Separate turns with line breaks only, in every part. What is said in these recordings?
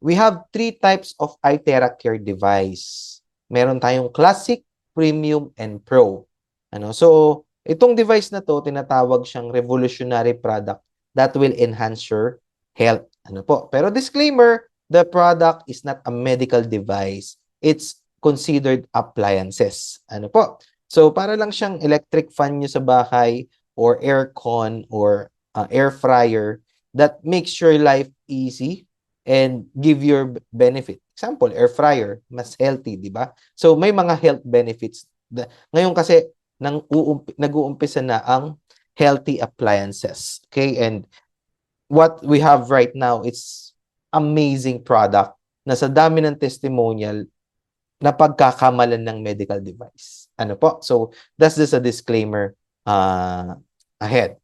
we have three types of iTera Care device. Meron tayong Classic, Premium, and Pro. So, itong device na to, tinatawag siyang revolutionary product that will enhance your health. Pero disclaimer, the product is not a medical device. It's considered appliances. So, para lang siyang electric fan nyo sa bahay or aircon or air fryer that makes your life easy and give your benefit. Example, air fryer, mas healthy, di ba? So, may mga health benefits. Ngayon kasi, nag-uumpisa na ang healthy appliances. Okay? And what we have right now, it's amazing product na sa dami ng testimonial na pagkakamalan ng medical device. So, that's just a disclaimer ahead.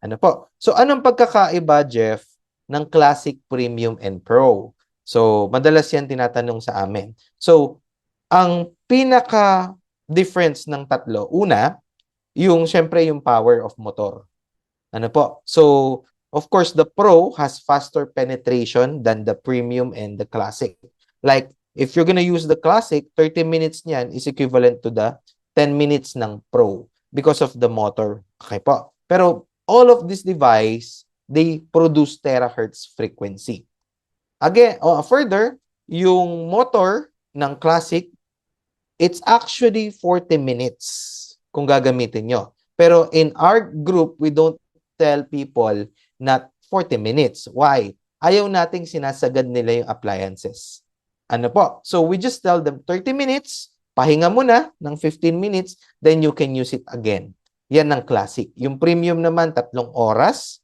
So, anong pagkakaiba, Jeff, ng Classic, Premium, and Pro? So, madalas yan tinatanong sa amin. So, ang pinaka-difference ng tatlo, una, syempre yung power of motor. So, of course, the Pro has faster penetration than the Premium and the Classic. Like, if you're gonna use the Classic, 30 minutes niyan is equivalent to the 10 minutes ng Pro because of the motor. Okay po. Pero all of this device, they produce terahertz frequency. Again, further, yung motor ng Classic, it's actually 40 minutes kung gagamitin nyo. Pero in our group, we don't tell people not 40 minutes. Why? Ayaw nating sinasagad nila yung appliances. So, we just tell them 30 minutes, pahinga muna ng 15 minutes, then you can use it again. Yan ang Classic. Yung Premium naman, 3 oras.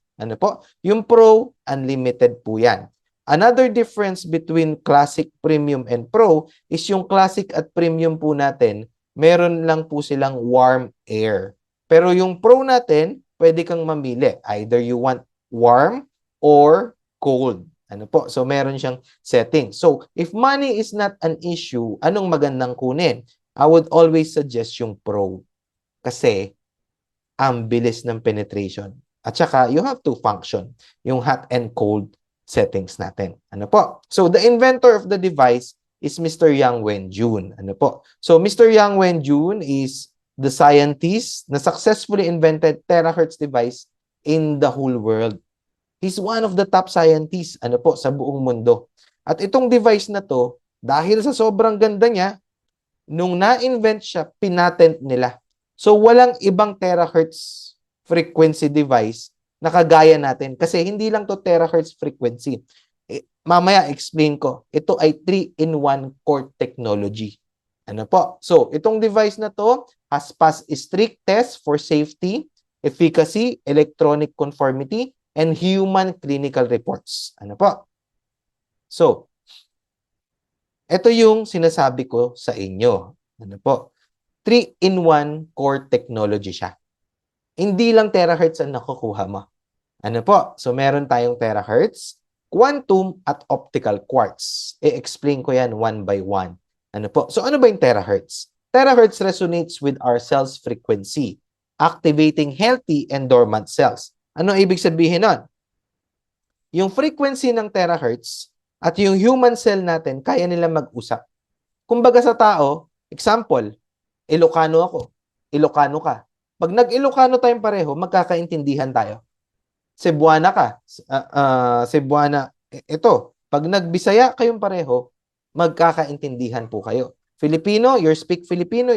Yung Pro, unlimited po yan. Another difference between Classic, Premium, and Pro is yung Classic at Premium po natin, meron lang po silang warm air. Pero yung Pro natin, pwede kang mamili. Either you want warm or cold. So, meron siyang setting. So, if money is not an issue, anong magandang kunin? I would always suggest yung Pro. Kasi, ang bilis ng penetration. At saka, you have to function. Yung hot and cold settings natin. So, the inventor of the device is Mr. Yang Wenjun. So, Mr. Yang Wenjun is the scientist na successfully invented terahertz device in the whole world. He's one of the top scientists sa buong mundo. At itong device na to, dahil sa sobrang ganda niya, nung na-invent siya, pinatent nila. So, walang ibang terahertz frequency device na kagaya natin. Kasi hindi lang to terahertz frequency. Mamaya explain ko. Ito ay 3-in-1 core technology. So, itong device na to has passed strict tests for safety, efficacy, electronic conformity, and human clinical reports. So, ito yung sinasabi ko sa inyo. 3-in-1 core technology siya. Hindi lang terahertz ang nakukuha mo. So, meron tayong terahertz, quantum, at optical quartz. I-explain ko yan one by one. So, ano ba yung terahertz? Terahertz resonates with our cell's frequency, activating healthy and dormant cells. Ano ibig sabihin nun? Yung frequency ng terahertz at yung human cell natin, kaya nila mag-usap. Kumbaga sa tao, example, Ilocano ako, Ilocano ka. Pag nag-Ilocano tayong pareho, magkakaintindihan tayo. Cebuana ka, Cebuana, ito, pag nag-Bisaya kayong pareho, magkakaintindihan po kayo. Filipino, you speak Filipino,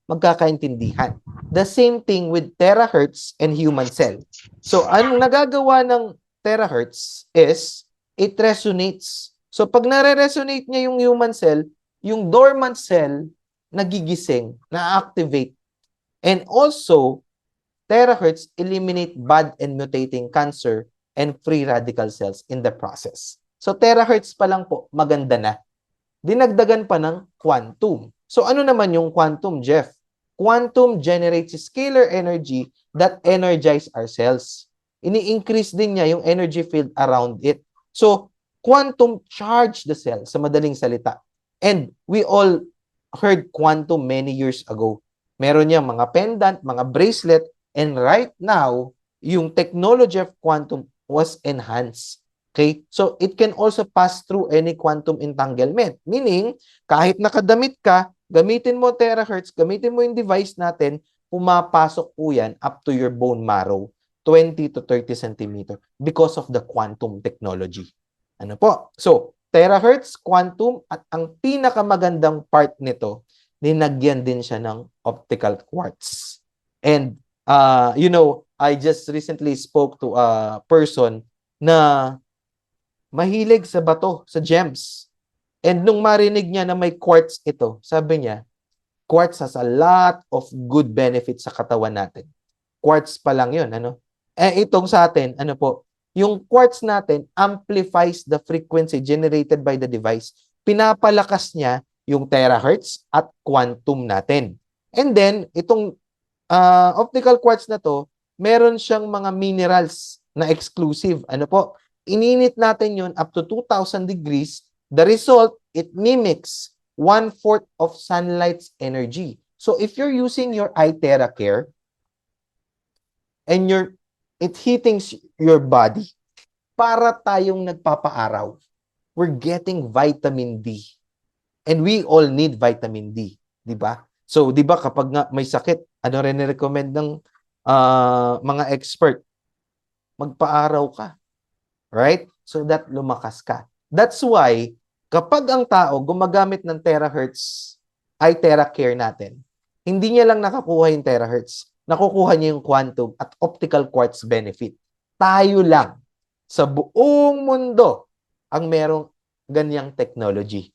magkakaintindihan. The same thing with terahertz and human cell. So, ang nagagawa ng terahertz is, it resonates. So, pag nare-resonate niya yung human cell, yung dormant cell, nagigising, na-activate. And also, terahertz eliminate bad and mutating cancer and free radical cells in the process. So, terahertz pa lang po, maganda na. Dinagdagan pa ng quantum. So, ano naman yung quantum, Jeff? Quantum generates scalar energy that energize our cells. Ini-increase din niya yung energy field around it. So, quantum charge the cell, sa madaling salita. And we all heard quantum many years ago. Meron niya mga pendant, mga bracelet, and right now, yung technology of quantum was enhanced. Okay? So, it can also pass through any quantum entanglement. Meaning, kahit nakadamit ka, gamitin mo terahertz, gamitin mo yung device natin, pumapasok po yan up to your bone marrow, 20 to 30 centimeter because of the quantum technology. Ano po? So, terahertz, quantum, at ang pinakamagandang part nito, ninagyan din siya ng optical quartz. And, I just recently spoke to a person na mahilig sa bato, sa gems. And nung marinig niya na may quartz ito, sabi niya, quartz has a lot of good benefits sa katawan natin. Quartz pa lang yun, ano? Itong sa atin, ano po, yung quartz natin amplifies the frequency generated by the device. Pinapalakas niya yung terahertz at quantum natin. And then, itong optical quartz na to, meron siyang mga minerals na exclusive. Ano po? Ininit natin yun up to 2,000 degrees. The result, it mimics 1/4 of sunlight's energy. So if you're using your iTera Care and it hitting your body, para tayong nagpapaaraw. We're getting vitamin D. And we all need vitamin D. Di ba? So, di ba kapag nga may sakit, ano rin recommend ng mga expert? Magpaaraw ka. Right? So that lumakas ka. That's why, kapag ang tao gumagamit ng terahertz, iTera Care natin, hindi niya lang nakakuha yung terahertz, nakukuha niya yung quantum at optical quartz benefit. Tayo lang sa buong mundo ang merong ganyang technology.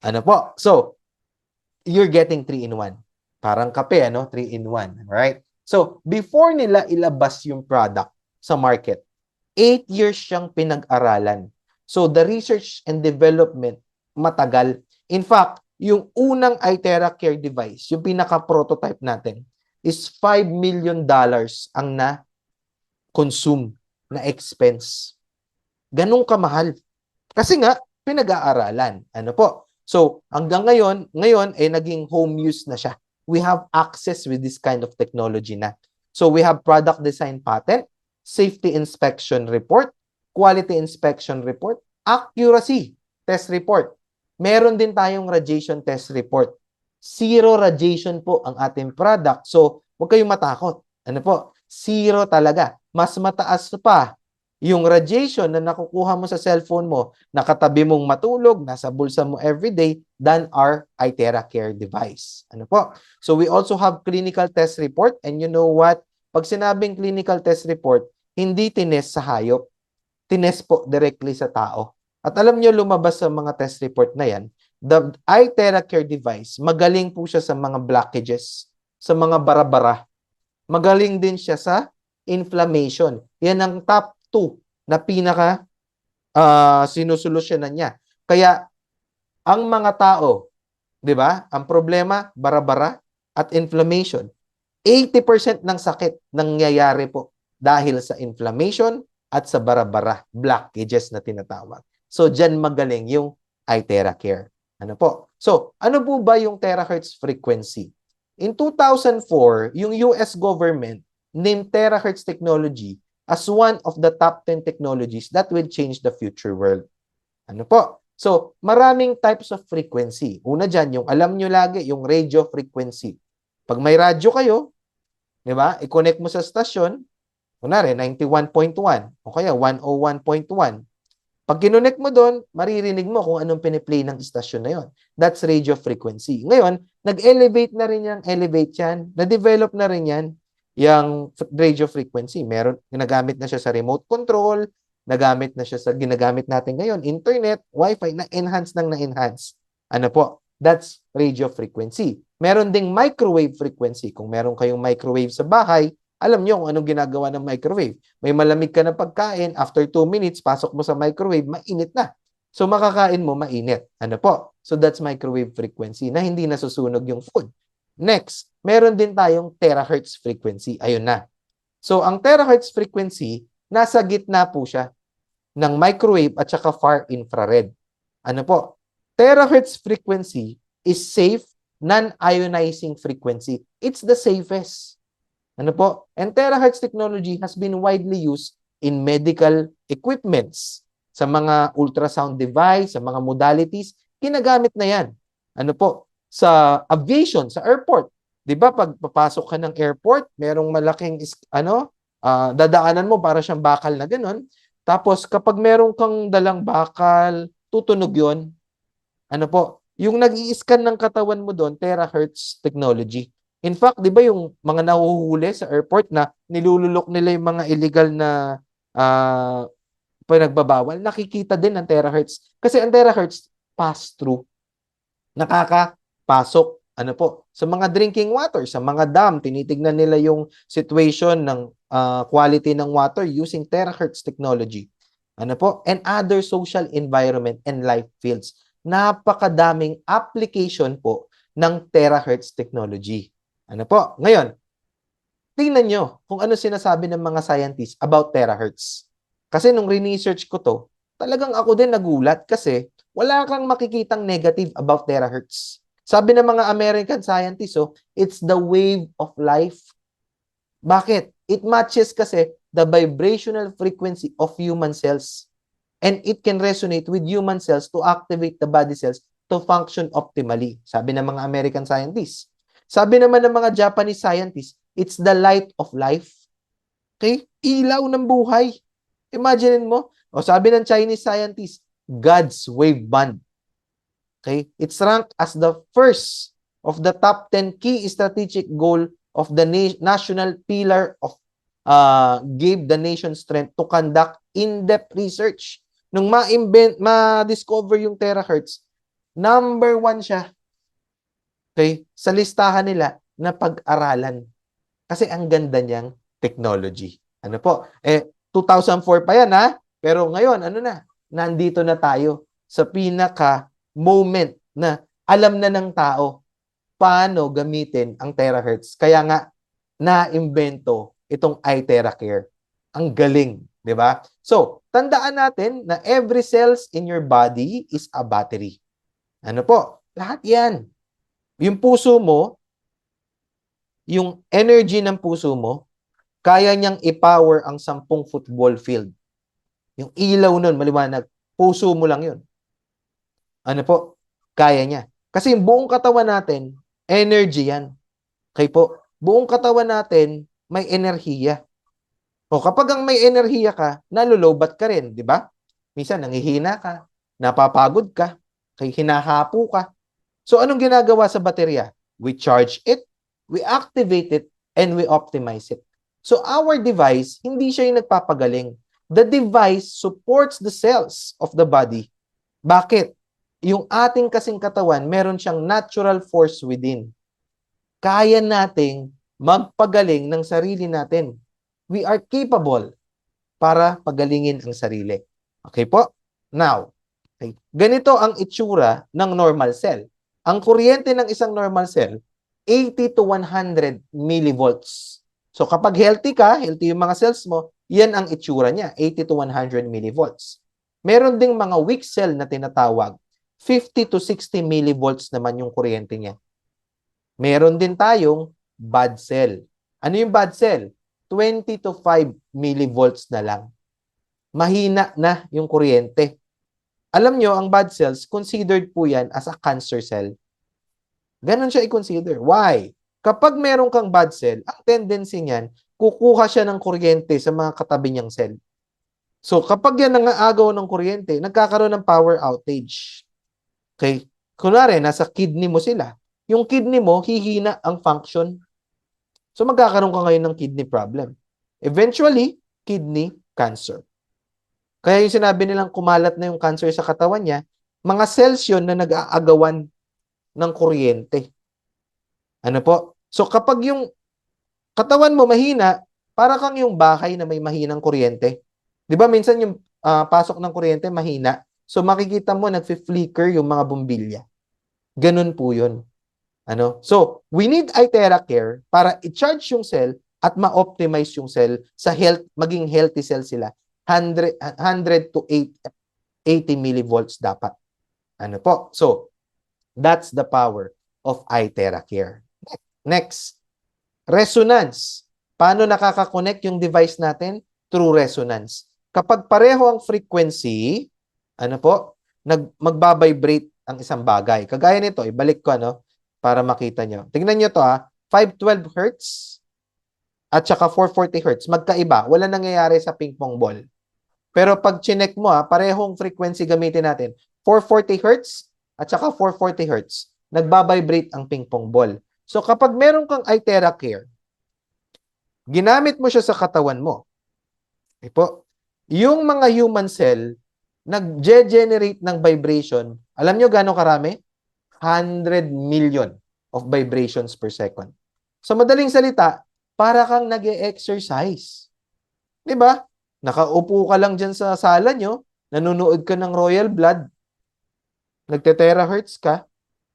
Ano po? So, you're getting 3-in-1. Parang kape, ano? 3-in-1. Right? So, before nila ilabas yung product sa market, 8 years siyang pinag-aralan. So, the research and development, matagal. In fact, yung unang iTera Care device, yung pinaka-prototype natin, is $5 million ang na-consume na expense. Ganun kamahal. Kasi nga, pinag-aaralan. Ano po? So, hanggang ngayon ay naging home use na siya. We have access with this kind of technology na. So, we have product design patent, safety inspection report, quality inspection report, accuracy test report. Meron din tayong radiation test report. Zero radiation po ang ating product. So, huwag kayong matakot. Ano po? Zero talaga. Mas mataas pa yung radiation na nakukuha mo sa cellphone mo, nakatabi mong matulog, nasa bulsa mo everyday, than our iTera Care device. Ano po? So, we also have clinical test report. And you know what? Pag sinabing clinical test report, hindi tinest sa hayop, tinest po directly sa tao. At alam nyo, lumabas sa mga test report na yan, the iTera Care device, magaling po siya sa mga blockages, sa mga bara-bara. Magaling din siya sa inflammation. Yan ang top 2 na pinaka sinusolusyonan niya. Kaya, ang mga tao, di ba, ang problema, bara-bara at inflammation. 80% ng sakit nangyayari po dahil sa inflammation at sa bara-bara, blockages na tinatawag. So, dyan magaling yung iTera Care. Ano po? So, ano po ba yung terahertz frequency? In 2004, yung US government named terahertz technology as one of the top 10 technologies that will change the future world. Ano po? So, maraming types of frequency. Una dyan, yung alam nyo lagi, yung radio frequency. Pag may radyo kayo, di ba, i-connect mo sa stasyon, kunwari, 91.1 o kaya 101.1. Pag kinonect mo doon, maririnig mo kung anong piniplay ng istasyon na yon. That's radio frequency. Ngayon, nag-elevate na rin elevate yan, na-develop na rin yan, yung radio frequency. Meron, ginagamit na siya sa remote control, ginagamit natin ngayon, internet, wifi, na-enhance. Ano po? That's radio frequency. Meron ding microwave frequency. Kung meron kayong microwave sa bahay, alam nyo kung anong ginagawa ng microwave. May malamig ka na pagkain, after 2 minutes, pasok mo sa microwave, mainit na. So, makakain mo, mainit. Ano po? So, that's microwave frequency na hindi nasusunog yung food. Next, meron din tayong terahertz frequency. Ayun na. So, ang terahertz frequency, nasa gitna po siya ng microwave at saka far infrared. Ano po? Terahertz frequency is safe, non-ionizing frequency. It's the safest. Ano po? And terahertz technology has been widely used in medical equipments. sa mga ultrasound device, sa mga modalities, ginagamit na yan. Ano po? Sa aviation, sa airport. 'Di ba pag papasok ka ng airport, merong malaking dadaanan mo para siyang bakal na gano'n. Tapos kapag meron kang dalang bakal, tutunog 'yon. Ano po? Yung nag-i-scan ng katawan mo doon, terahertz technology. In fact, 'di ba yung mga nahuhuli sa airport na nilululok nila yung mga illegal na ah, pinagbabawal, nakikita din ng terahertz. Kasi ang terahertz, pass-through. Nakakapasok. Ano po? Sa mga drinking water, sa mga dam, tinitignan nila yung situation ng quality ng water using terahertz technology. Ano po? And other social environment and life fields. Napakadaming application po ng terahertz technology. Ano po? Ngayon, tingnan nyo kung ano sinasabi ng mga scientists about terahertz. Kasi nung research ko to, talagang ako din nagulat kasi wala kang makikitang negative about terahertz. Sabi ng mga American scientists, it's the wave of life. Bakit? It matches kasi the vibrational frequency of human cells. And it can resonate with human cells to activate the body cells to function optimally. Sabi ng mga American scientists. Sabi naman ng mga Japanese scientists, it's the light of life. Okay? Ilaw ng buhay. Imagine mo. O sabi ng Chinese scientists, God's wave band. Okay? It's ranked as the first of the top 10 key strategic goal of the national pillar of gave the nation strength to conduct in-depth research. Nung ma-discover yung terahertz, number 1 siya. Okay? Sa listahan nila na pag-aralan. Kasi ang ganda niyang technology. Ano po? 2004 pa yan ha? Pero ngayon, ano na? Nandito na tayo sa pinaka-moment na alam na ng tao paano gamitin ang terahertz. Kaya nga, na-imbento itong iTeraCare. Ang galing, di ba? So, tandaan natin na every cells in your body is a battery. Ano po? Lahat yan. Yung puso mo, yung energy ng puso mo, kaya niyang i-power ang 10 football field. Yung ilaw nun, maliwanag, puso mo lang yun. Ano po? Kaya niya. Kasi yung buong katawan natin, energy yan. Okay po? Buong katawan natin, may enerhiya. O kapag ang may enerhiya ka, nalulobat ka rin, di ba? Minsan, nangihina ka, napapagod ka, kay hinahapo ka. So, anong ginagawa sa baterya? We charge it, we activate it, and we optimize it. So, our device, hindi siya yung nagpapagaling. The device supports the cells of the body. Bakit? Yung ating kasing katawan, meron siyang natural force within. Kaya nating magpagaling ng sarili natin. We are capable para pagalingin ang sarili. Okay po? Now, okay. Ganito ang itsura ng normal cell. Ang kuryente ng isang normal cell, 80 to 100 millivolts. So kapag healthy ka, healthy yung mga cells mo, yan ang itsura niya, 80 to 100 millivolts. Meron ding mga weak cell na tinatawag, 50 to 60 millivolts naman yung kuryente niya. Meron din tayong bad cell. Ano yung bad cell? 20 to 5 millivolts na lang. Mahina na yung kuryente. Alam nyo, ang bad cells, considered po yan as a cancer cell. Ganon siya i-consider. Why? Kapag meron kang bad cell, ang tendency niyan, kukuha siya ng kuryente sa mga katabi niyang cell. So, kapag yan nangaagaw ng kuryente, nagkakaroon ng power outage. Okay? Kunwari, nasa kidney mo sila. Yung kidney mo, hihina ang function. So, magkakaroon ka ngayon ng kidney problem. Eventually, kidney cancer. Kaya yung sinabi nilang kumalat na yung cancer sa katawan niya, mga cells yun na nag-aagawan ng kuryente. Ano po? So, kapag yung katawan mo mahina, para kang yung bahay na may mahinang kuryente. Di ba minsan yung pasok ng kuryente mahina? So, makikita mo nagfi-flicker yung mga bumbilya. Ganun po yun. Ano? So, we need iTeraCare para i-charge yung cell at ma-optimize yung cell sa health, maging healthy cell sila. 100 to 80 millivolts dapat. Ano po? So, that's the power of iTeraCare. Next, resonance. Paano nakaka-connect yung device natin? Through resonance. Kapag pareho ang frequency, ano po, magbabibrate ang isang bagay. Kagaya nito, ibalik ko para makita nyo. Tingnan nyo to 512 Hz at saka 440 Hz. Magkaiba. Wala nangyayari sa ping pong ball. Pero pag chinek mo parehong frequency gamitin natin. 440 Hz at saka 440 Hz. Nagbabibrate ang ping pong ball. So kapag meron kang iTera Care, ginamit mo siya sa katawan mo. Po, yung mga human cell, nag-generate ng vibration. Alam nyo gano'ng karami? 100 million of vibrations per second. Sa madaling salita, para kang nag-e-exercise. Di ba? Nakaupo ka lang dyan sa sala nyo, nanonood ka ng Royal Blood, nagte-terahertz ka,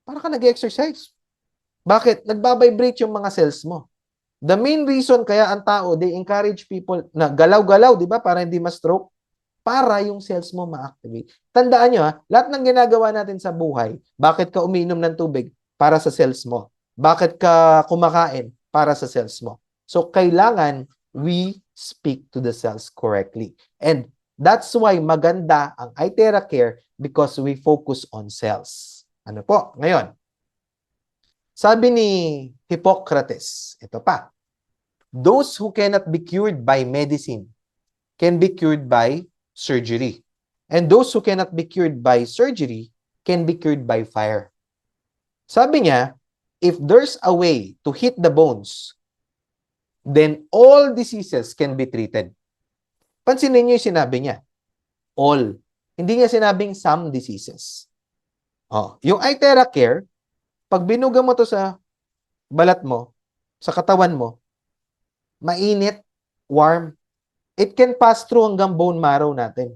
para ka nag-exercise. Bakit? Nagbabibrate yung mga cells mo. The main reason kaya ang tao, they encourage people na galaw-galaw, di ba? Para hindi ma-stroke. Para yung cells mo ma-activate. Tandaan nyo lahat ng ginagawa natin sa buhay, bakit ka uminom ng tubig? Para sa cells mo. Bakit ka kumakain? Para sa cells mo. So, kailangan we speak to the cells correctly. And that's why maganda ang iTera Care because we focus on cells. Ano po? Ngayon, sabi ni Hippocrates, ito pa, those who cannot be cured by medicine can be cured by surgery. And those who cannot be cured by surgery can be cured by fire. Sabi niya, if there's a way to hit the bones, then all diseases can be treated. Pansinin niyo yung sinabi niya. All. Hindi niya sinabing some diseases. Yung iTera Care, pag binuga mo to sa balat mo, sa katawan mo, mainit, warm, it can pass through hanggang bone marrow natin.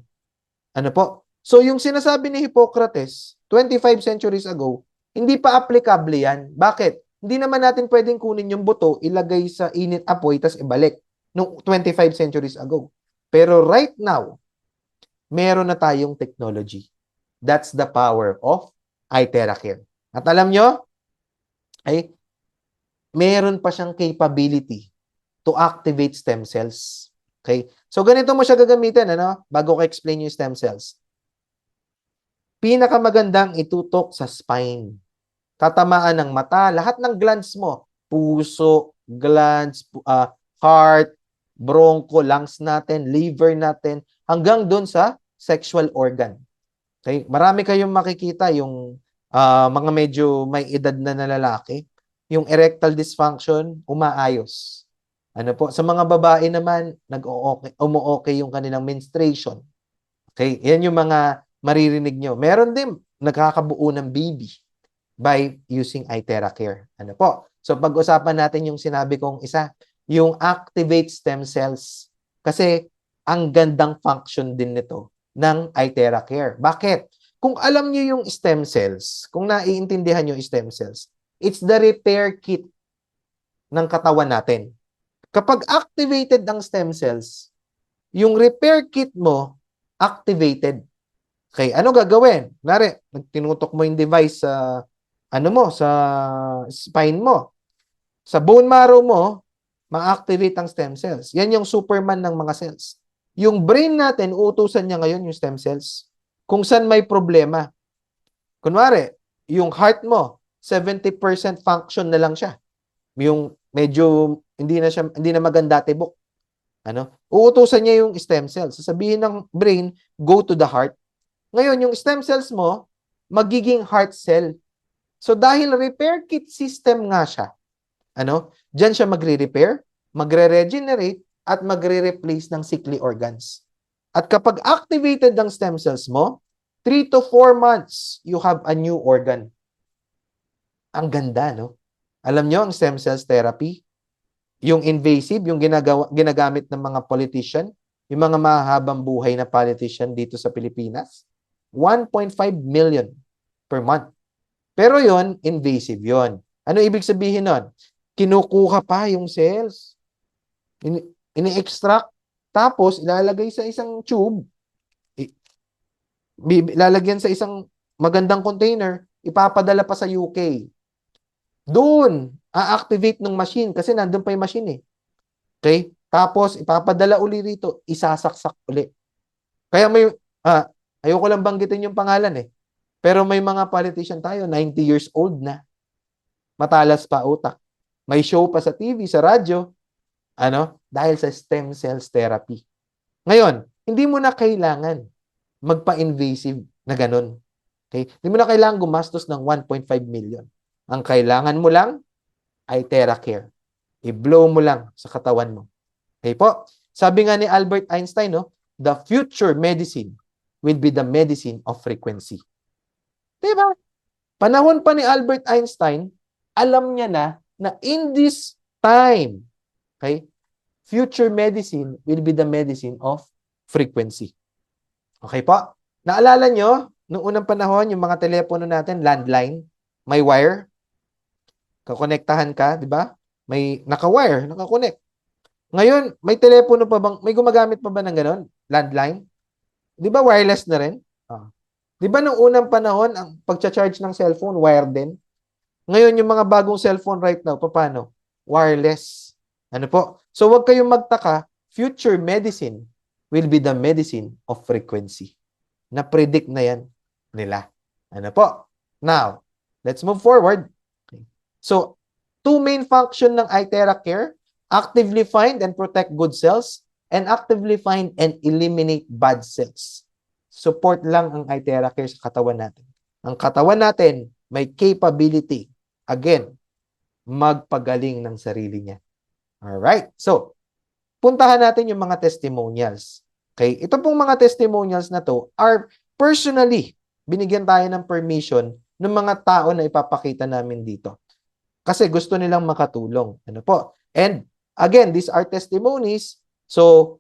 Ano po? So, yung sinasabi ni Hippocrates, 25 centuries ago, hindi pa applicable yan. Bakit? Hindi naman natin pwedeng kunin yung buto, ilagay sa init apoy, tas ibalik nung 25 centuries ago. Pero right now, meron na tayong technology. That's the power of iTera Care. At alam nyo, ay meron pa siyang capability to activate stem cells. Okay? So, ganito mo siya gagamitin, bago ko explain yung stem cells. Pinakamagandang itutok sa spine. Tatamaan ng mata, lahat ng glands mo, puso, glands, heart, broncho, lungs natin, liver natin, hanggang doon sa sexual organ. Okay? Marami kayong makikita yung mga medyo may edad na lalaki, yung erectile dysfunction, umaayos. Ano po? Sa mga babae naman, umu-okay yung kanilang menstruation. Okay? Yan yung mga maririnig nyo. Meron din, nagkakabuo ng baby by using iTera Care. Ano po? So, pag-usapan natin yung sinabi kong isa, yung activate stem cells. Kasi, ang gandang function din nito ng iTera Care. Bakit? Kung alam nyo yung stem cells, kung naiintindihan nyo yung stem cells, it's the repair kit ng katawan natin. Kapag activated ang stem cells, yung repair kit mo, activated. Okay, ano gagawin? Kunwari, tinutok mo yung device sa, sa spine mo. Sa bone marrow mo, ma-activate ang stem cells. Yan yung superman ng mga cells. Yung brain natin, uutusan niya ngayon yung stem cells. Kung saan may problema. Kunwari, yung heart mo, 70% function na lang siya. Yung medyo hindi na maganda tibok. Uutusan niya yung stem cells. Sasabihin ng brain, go to the heart. Ngayon, yung stem cells mo, magiging heart cell. So, dahil repair kit system nga siya, diyan siya magre-repair, magre-regenerate, at magre-replace ng sickly organs. At kapag activated ang stem cells mo, 3 to 4 months, you have a new organ. Ang ganda, Alam nyo, ang stem cells therapy, yung invasive, yung ginagamit ng mga politician, yung mga mahabang buhay na politician dito sa Pilipinas, 1.5 million per month. Pero yon invasive yon. Ano ibig sabihin nun? Kinukuha pa yung cells. Ini-extract, tapos ilalagay sa isang tube, lalagyan sa isang magandang container, ipapadala pa sa UK. Doon, a-activate ng machine kasi nandun pa yung machine . Okay? Tapos, ipapadala uli rito, isasaksak uli. Kaya may, ah, ayoko lang banggitin yung pangalan eh. Pero may mga politician tayo, 90 years old na, matalas pa utak. May show pa sa TV, sa radyo, dahil sa stem cells therapy. Ngayon, hindi mo na kailangan magpa-invasive na ganun. Okay? Hindi mo na kailangan gumastos ng 1.5 million. Ang kailangan mo lang ay TheraCare. I-blow mo lang sa katawan mo. Okay po? Sabi nga ni Albert Einstein, no, the future medicine will be the medicine of frequency. Diba? Panahon pa ni Albert Einstein, alam niya na in this time, okay, future medicine will be the medicine of frequency. Okay po? Naalala nyo, noong unang panahon, yung mga telepono natin, landline, may wire, kakonektahan ka, di ba? May naka-wire, naka-connect. Ngayon, may telepono pa bang, may gumagamit pa ba ng ganon? Landline? Di ba wireless na rin? Ah. Di ba noong unang panahon, ang pagcha-charge ng cellphone, wire din? Ngayon, yung mga bagong cellphone right now, paano? Wireless. Ano po? So, wag kayong magtaka, future medicine will be the medicine of frequency. Na-predict na yan nila. Ano po? Now, let's move forward. Okay. So, two main function ng iTheraCare, actively find and protect good cells, and actively find and eliminate bad cells. Support lang ang iTheraCare sa katawan natin. Ang katawan natin may capability, again, magpagaling ng sarili niya. Alright? So, puntahan natin yung mga testimonials. Okay? Ito pong mga testimonials na to are personally, binigyan tayo ng permission ng mga tao na ipapakita namin dito. Kasi gusto nilang makatulong. Ano po? And again, these are testimonies. So,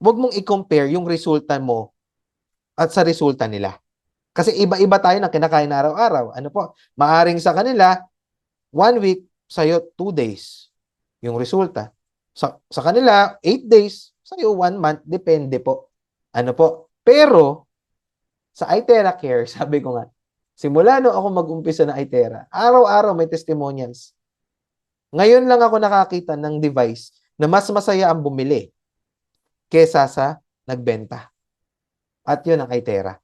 wag mong i-compare yung resulta mo at sa resulta nila. Kasi iba-iba tayo ng kinakain na araw-araw. Ano po? Maaring sa kanila, 1 week, sa'yo 2 days yung resulta. Sa kanila, 8 days, sa'yo 1 month, depende po. Ano po? Pero, sa iTheraCare, sabi ko nga, simula no ako mag-umpisa na iThera, araw-araw may testimonials. Ngayon lang ako nakakita ng device na mas masaya ang bumili kesa sa nagbenta. At yun ang iThera.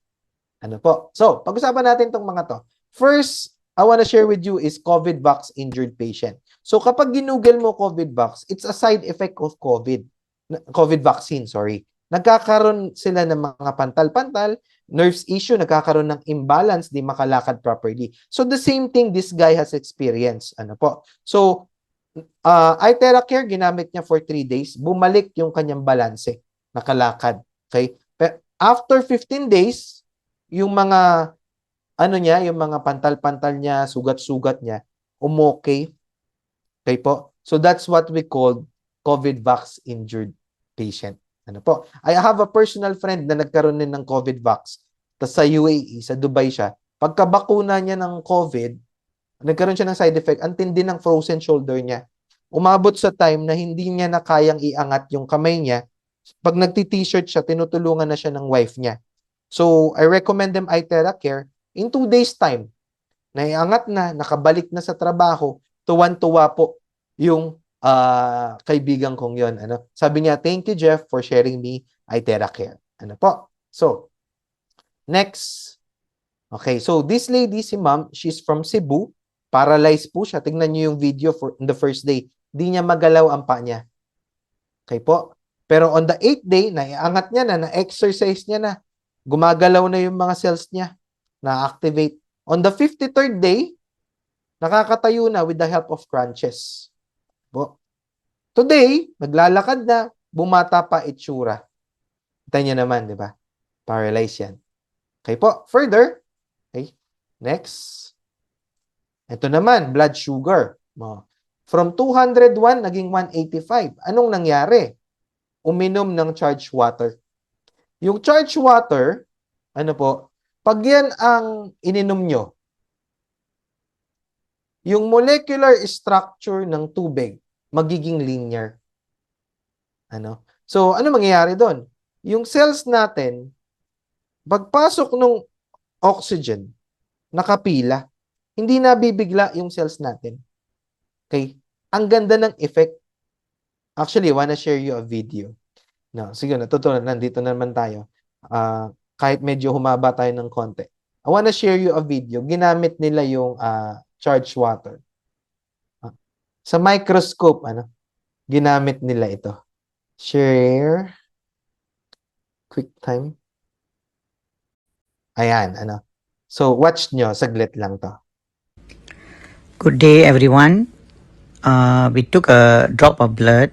Ano po? So, pag-usapan natin itong mga to. First, I want to share with you is COVID-Vax injured patient. So, kapag ginugel mo COVID-Vax, it's a side effect of COVID vaccine, sorry. Nagkakaroon sila ng mga pantal-pantal, nerves issue, nagkakaroon ng imbalance, di makalakad properly. So, the same thing this guy has experienced. Ano po? So, iTheraCare, ginamit niya for 3 days, bumalik yung kanyang balanse, nakalakad. Okay? Pero after 15 days, yung mga yung mga pantal-pantal niya, sugat-sugat niya, umokay. Okay po? So that's what we call COVID-Vax injured patient. Ano po? I have a personal friend na nagkaroon din ng COVID-Vax. Tapos sa UAE, sa Dubai siya. Pagkabakuna niya ng COVID, nagkaroon siya ng side effect, ang tindi ng frozen shoulder niya. Umabot sa time na hindi niya na kayang iangat yung kamay niya. Pag nagti-t-shirt siya, tinutulungan na siya ng wife niya. So, I recommend them iTheraCare. In 2 days time, naiangat na, nakabalik na sa trabaho, tuwan-tuwa po yung kaibigan kong yon. Sabi niya, thank you, Jeff, for sharing me iTheraCare. Ano po? So, next. Okay, so this lady, si ma'am, she's from Cebu. Paralyzed po siya. Tingnan niyo yung video for the first day. Di niya magalaw ang paa niya. Okay po? Pero on the 8th day, naiangat niya na, na-exercise niya na. Gumagalaw na yung mga cells niya. Na-activate. On the 53rd day, nakakatayo na with the help of crunches. Po. Today, naglalakad na, bumata pa itsura. Kita niyo naman, di ba? Paralyzed yan. Okay po. Further, okay. Next. Ito naman, blood sugar. From 201, naging 185. Anong nangyari? Uminom ng charged water. Yung charged water, pag yan ang ininom nyo, yung molecular structure ng tubig, magiging linear. So, ano mangyayari doon? Yung cells natin, pagpasok ng oxygen, nakapila, hindi nabibigla yung cells natin. Okay? Ang ganda ng effect. Actually, I wanna share you a video. No, sige, natutunan. Nandito naman tayo. Kahit medyo humaba tayo ng konti. I wanna share you a video. Ginamit nila yung charged water. Ah, sa microscope, ginamit nila ito. Share. Quick time. Ayan, So, watch nyo. Saglit lang to.
Good day, everyone. We took a drop of blood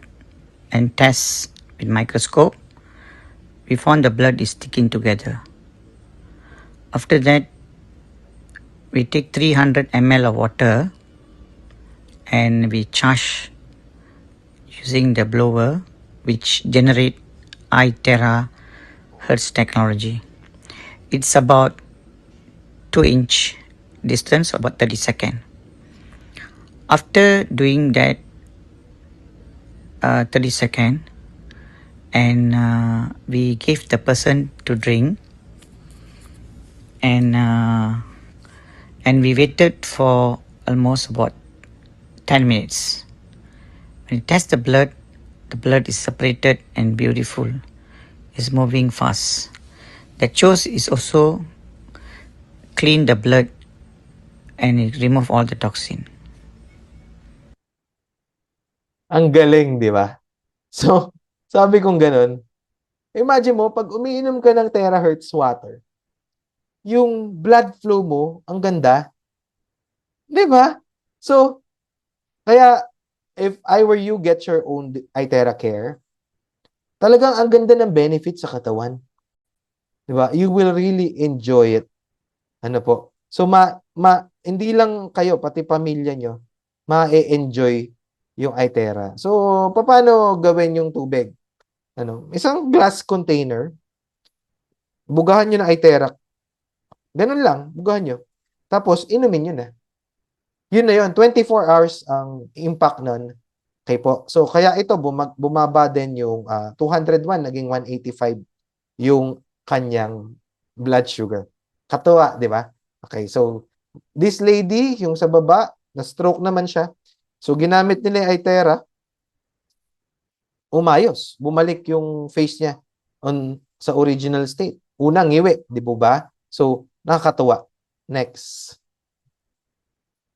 and test with microscope. We found the blood is sticking together. After that, we take 300 ml of water and we charge using the blower, which generate I-terahertz technology. It's about 2-inch distance, about 30 seconds. After doing that 30 seconds, and we gave the person to drink, and we waited for almost about 10 minutes. When you test the blood is separated and beautiful. It's moving fast. The chose is also clean the blood and it remove all the toxin.
Ang galing, di ba? So, sabi kong ganun, imagine mo, pag umiinom ka ng terahertz water, yung blood flow mo, ang ganda. Di ba? So, kaya, if I were you, get your own iTera Care, talagang ang ganda ng benefit sa katawan. Di ba? You will really enjoy it. Ano po? So, hindi lang kayo, pati pamilya nyo, ma-enjoy yung iTera. So, paano gawin yung tubig? Isang glass container, bugahan nyo ng iTera. Ganun lang, bugahan nyo. Tapos, inumin nyo na. Yun na yun, 24 hours ang impact nun. Okay po. So, kaya ito, bumaba din yung 201, naging 185 yung kanyang blood sugar. Katuwa, di ba? Okay, so, this lady, yung sa baba, na-stroke naman siya. So, ginamit nila yung iTera, umayos. Bumalik yung face niya sa original state. Unang ngiwi, di po ba? So, nakakatuwa. Next.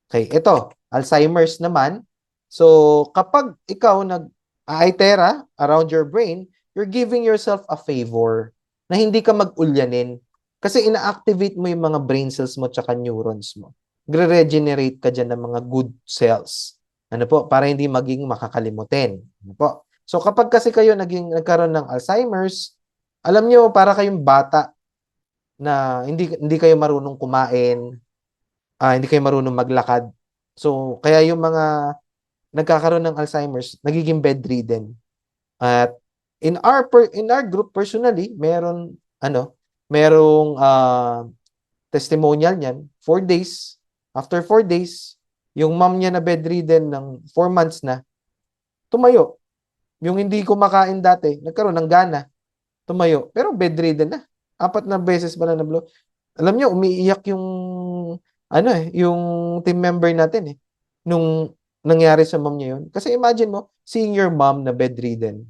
Okay, ito, Alzheimer's naman. So, kapag ikaw nag-iTera around your brain, you're giving yourself a favor na hindi ka mag-ulyanin. Kasi ina-activate mo yung mga brain cells mo tsaka neurons mo. Gre-regenerate ka dyan ng mga good cells. Ano po? Para hindi maging makakalimutin. Ano po? So, kapag kasi kayo nagkaroon ng Alzheimer's, alam nyo, para kayong bata na hindi kayo marunong kumain, hindi kayo marunong maglakad. So, kaya yung mga nagkakaroon ng Alzheimer's, nagiging bedridden. At in our group personally, merong testimonial niyan, 4 days. After 4 days, yung mom niya na bedridden ng 4 months na, tumayo. Yung hindi kumakain dati, nagkaroon ng gana, tumayo. Pero bedridden na. 4 na beses pala na blow. Alam niyo, umiiyak yung team member natin nung nangyari sa mom niya yun. Kasi imagine mo, seeing your mom na bedridden,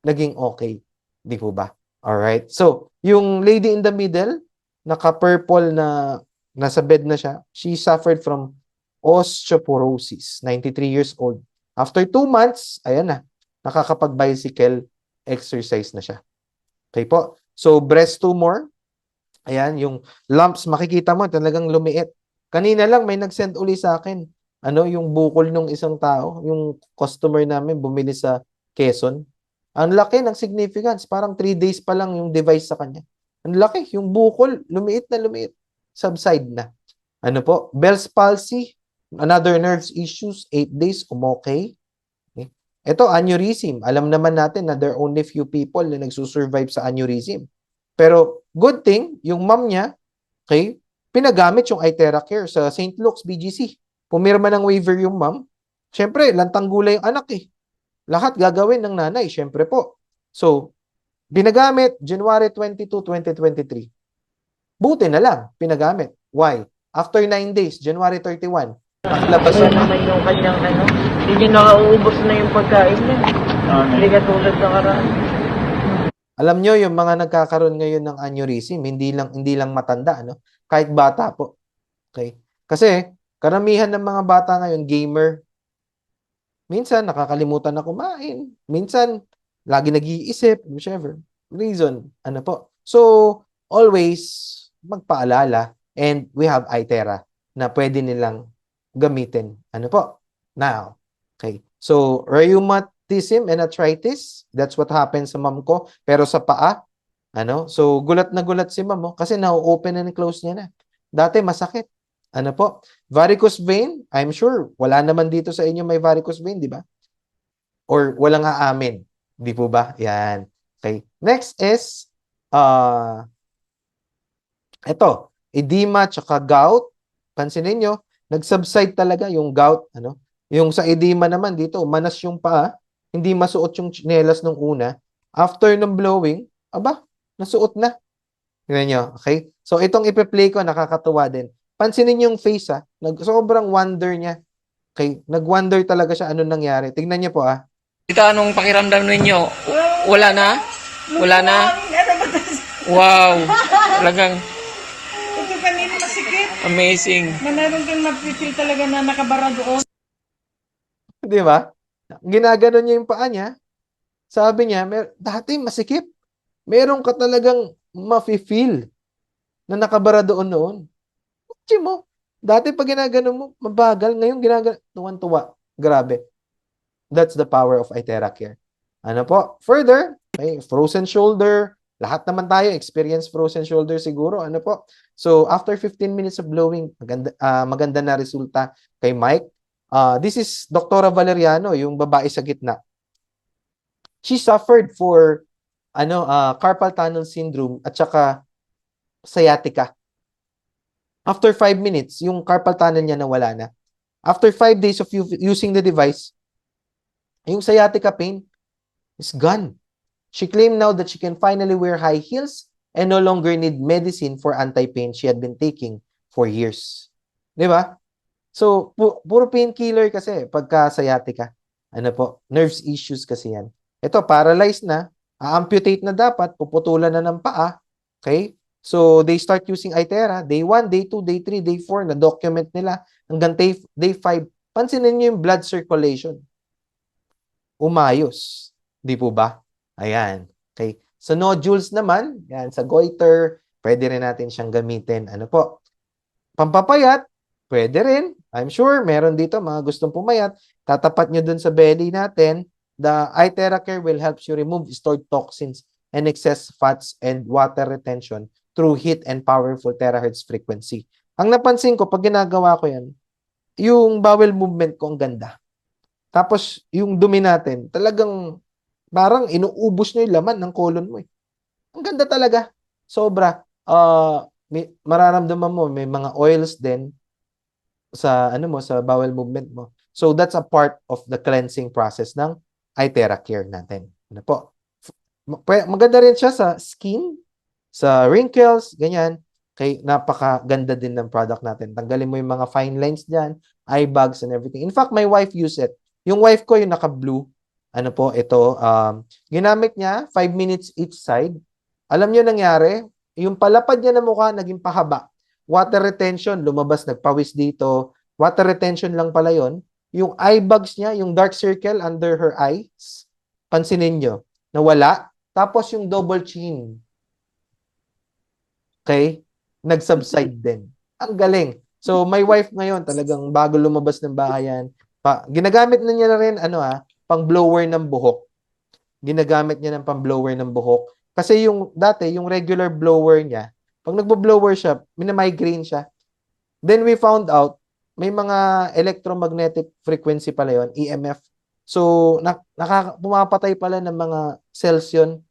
naging okay. Di po ba? Alright. So, yung lady in the middle, naka-purple na nasa bed na siya, she suffered from osteoporosis, 93 years old. After 2 months, ayan na, nakakapag-bicycle exercise na siya. Okay po? So, breast tumor, ayan, yung lumps, makikita mo, talagang lumiit. Kanina lang, may nag-send uli sa akin. Yung bukol ng isang tao, yung customer namin, bumili sa Quezon. Ang laki ng significance. Parang 3 days pa lang yung device sa kanya. Ang laki. Yung bukol, lumiit na lumiit. Subside na. Ano po? Bell's palsy, another nerves issues, 8 days, umokay. Okay. Ito, aneurysm. Alam naman natin na there are only few people na nagsusurvive sa aneurysm. Pero good thing, yung mom niya, okay, pinagamit yung iTera Care sa St. Luke's BGC. Pumirma ng waiver yung mom. Siyempre, lantang gulay yung anak Lahat gagawin ng nanay, siyempre po. So, binagamit January 22, 2023. Buti na lang, pinagamit. Why? After 9 days, January 31, nakalabas
Kaya naman yung kanyang hindi niya nakauubos na yung pagkain niya. Hindi ka tulad ng karaan.
Alam nyo, yung mga nagkakaroon ngayon ng aneurysm, hindi lang matanda, ano? Kahit bata po. Okay? Kasi, karamihan ng mga bata ngayon, gamer. Minsan, nakakalimutan na kumain. Minsan, lagi nag-iisip, whichever reason. Ano po? So, always magpaalala and we have iTera na pwede nilang gamitin. Ano po? Now, okay. So, rheumatism and arthritis, that's what happened sa mom ko. Pero sa paa, ano? So, gulat na gulat si mom, kasi na-open and close niya na. Dati masakit. Ano po? Varicose vein, I'm sure wala naman dito sa inyo may varicose vein, di ba? Or walang aamin. Di po ba? Yan. Okay. Next is, ito, edema tsaka gout. Pansinin nyo, nag-subside talaga yung gout. Ano? Yung sa edema naman dito, manas yung paa, hindi masuot yung tsinelas nung una. After ng blowing, aba, nasuot na. Tingnan nyo, okay? So, itong ipe-play ko, nakakatuwa din. Pansinin yung face, ha? Sobrang wonder niya. Okay? Nag-wonder talaga siya ano nangyari. Tingnan niyo po, ah.
Ito, anong pakiramdam ninyo? Wala na? Wala na? Wow! Talagang
Ito kanina masikip
amazing.
na meron kang mapipil talaga na nakabara doon.
Di ba? Ginaganon niya yung paa niya. Sabi niya, dati masikip. Meron ka talagang mafe-feel na nakabara doon noon. Kutsi mo. Dati pag ginaganon mo, mabagal. Ngayon ginaganon, tuwan-tuwa. Grabe. That's the power of iTera Care. Ano po? Further, okay, frozen shoulder. Lahat naman tayo experience frozen shoulder siguro. Ano po? So, after 15 minutes of blowing, maganda na resulta kay Mike. This is Dr. Valeriano, yung babae sa gitna. She suffered for carpal tunnel syndrome at saka sciatica. After 5 minutes, yung carpal tunnel niya nawala na. After 5 days of using the device, yung sciatica pain is gone. She claimed now that she can finally wear high heels and no longer need medicine for anti-pain she had been taking for years. Di ba? So, puro painkiller kasi pagka sciatica. Ano po? Nerves issues kasi yan. Ito, paralyzed na. A-amputate na dapat. Puputulan na ng paa. Okay? So, they start using iTera. Day 1, day 2, day 3, day 4. Na-document nila hanggang day 5. Pansinin niyo yung blood circulation. Umayos. Di po ba? Ayan. Okay. Sa nodules naman, yan, sa goiter, pwede rin natin siyang gamitin. Ano po? Pampapayat, pwede rin. I'm sure meron dito mga gustong pumayat. Tatapat nyo dun sa belly natin. The iTera Care will help you remove stored toxins and excess fats and water retention through heat and powerful terahertz frequency. Ang napansin ko, pag ginagawa ko yan, yung bowel movement ko ang ganda. Tapos, yung dumi natin, talagang parang inuubos nyo yung laman ng colon mo. Ang ganda talaga. Sobra. Mararamdaman mo, may mga oils din sa sa bowel movement mo. So, that's a part of the cleansing process ng iTera Care natin. Ano po? Maganda rin siya sa skin, sa wrinkles, ganyan. Kay napakaganda din ng product natin. Tanggalin mo yung mga fine lines diyan, eye bags and everything. In fact, my wife used it. Yung wife ko yung naka-blue. Ano po, ito, ginamit niya 5 minutes each side. Alam niyo nangyari, yung palapad niya na mukha naging pahaba. Water retention, lumabas, nagpawis dito. Water retention lang pala yon. Yung eye bags niya, yung dark circle under her eyes, pansinin niyo, nawala. Tapos yung double chin, okay, nag-subside din. Ang galing. So, my wife ngayon, talagang bago lumabas ng bahayan, ginagamit na niya na rin, pang blower ng buhok. Ginagamit niya ng pang blower ng buhok. Kasi yung dati, yung regular blower niya, pag nagbo-blower siya, minamigraine siya. Then we found out, may mga electromagnetic frequency pala yun, EMF. So, pumapatay pala ng mga cells yun.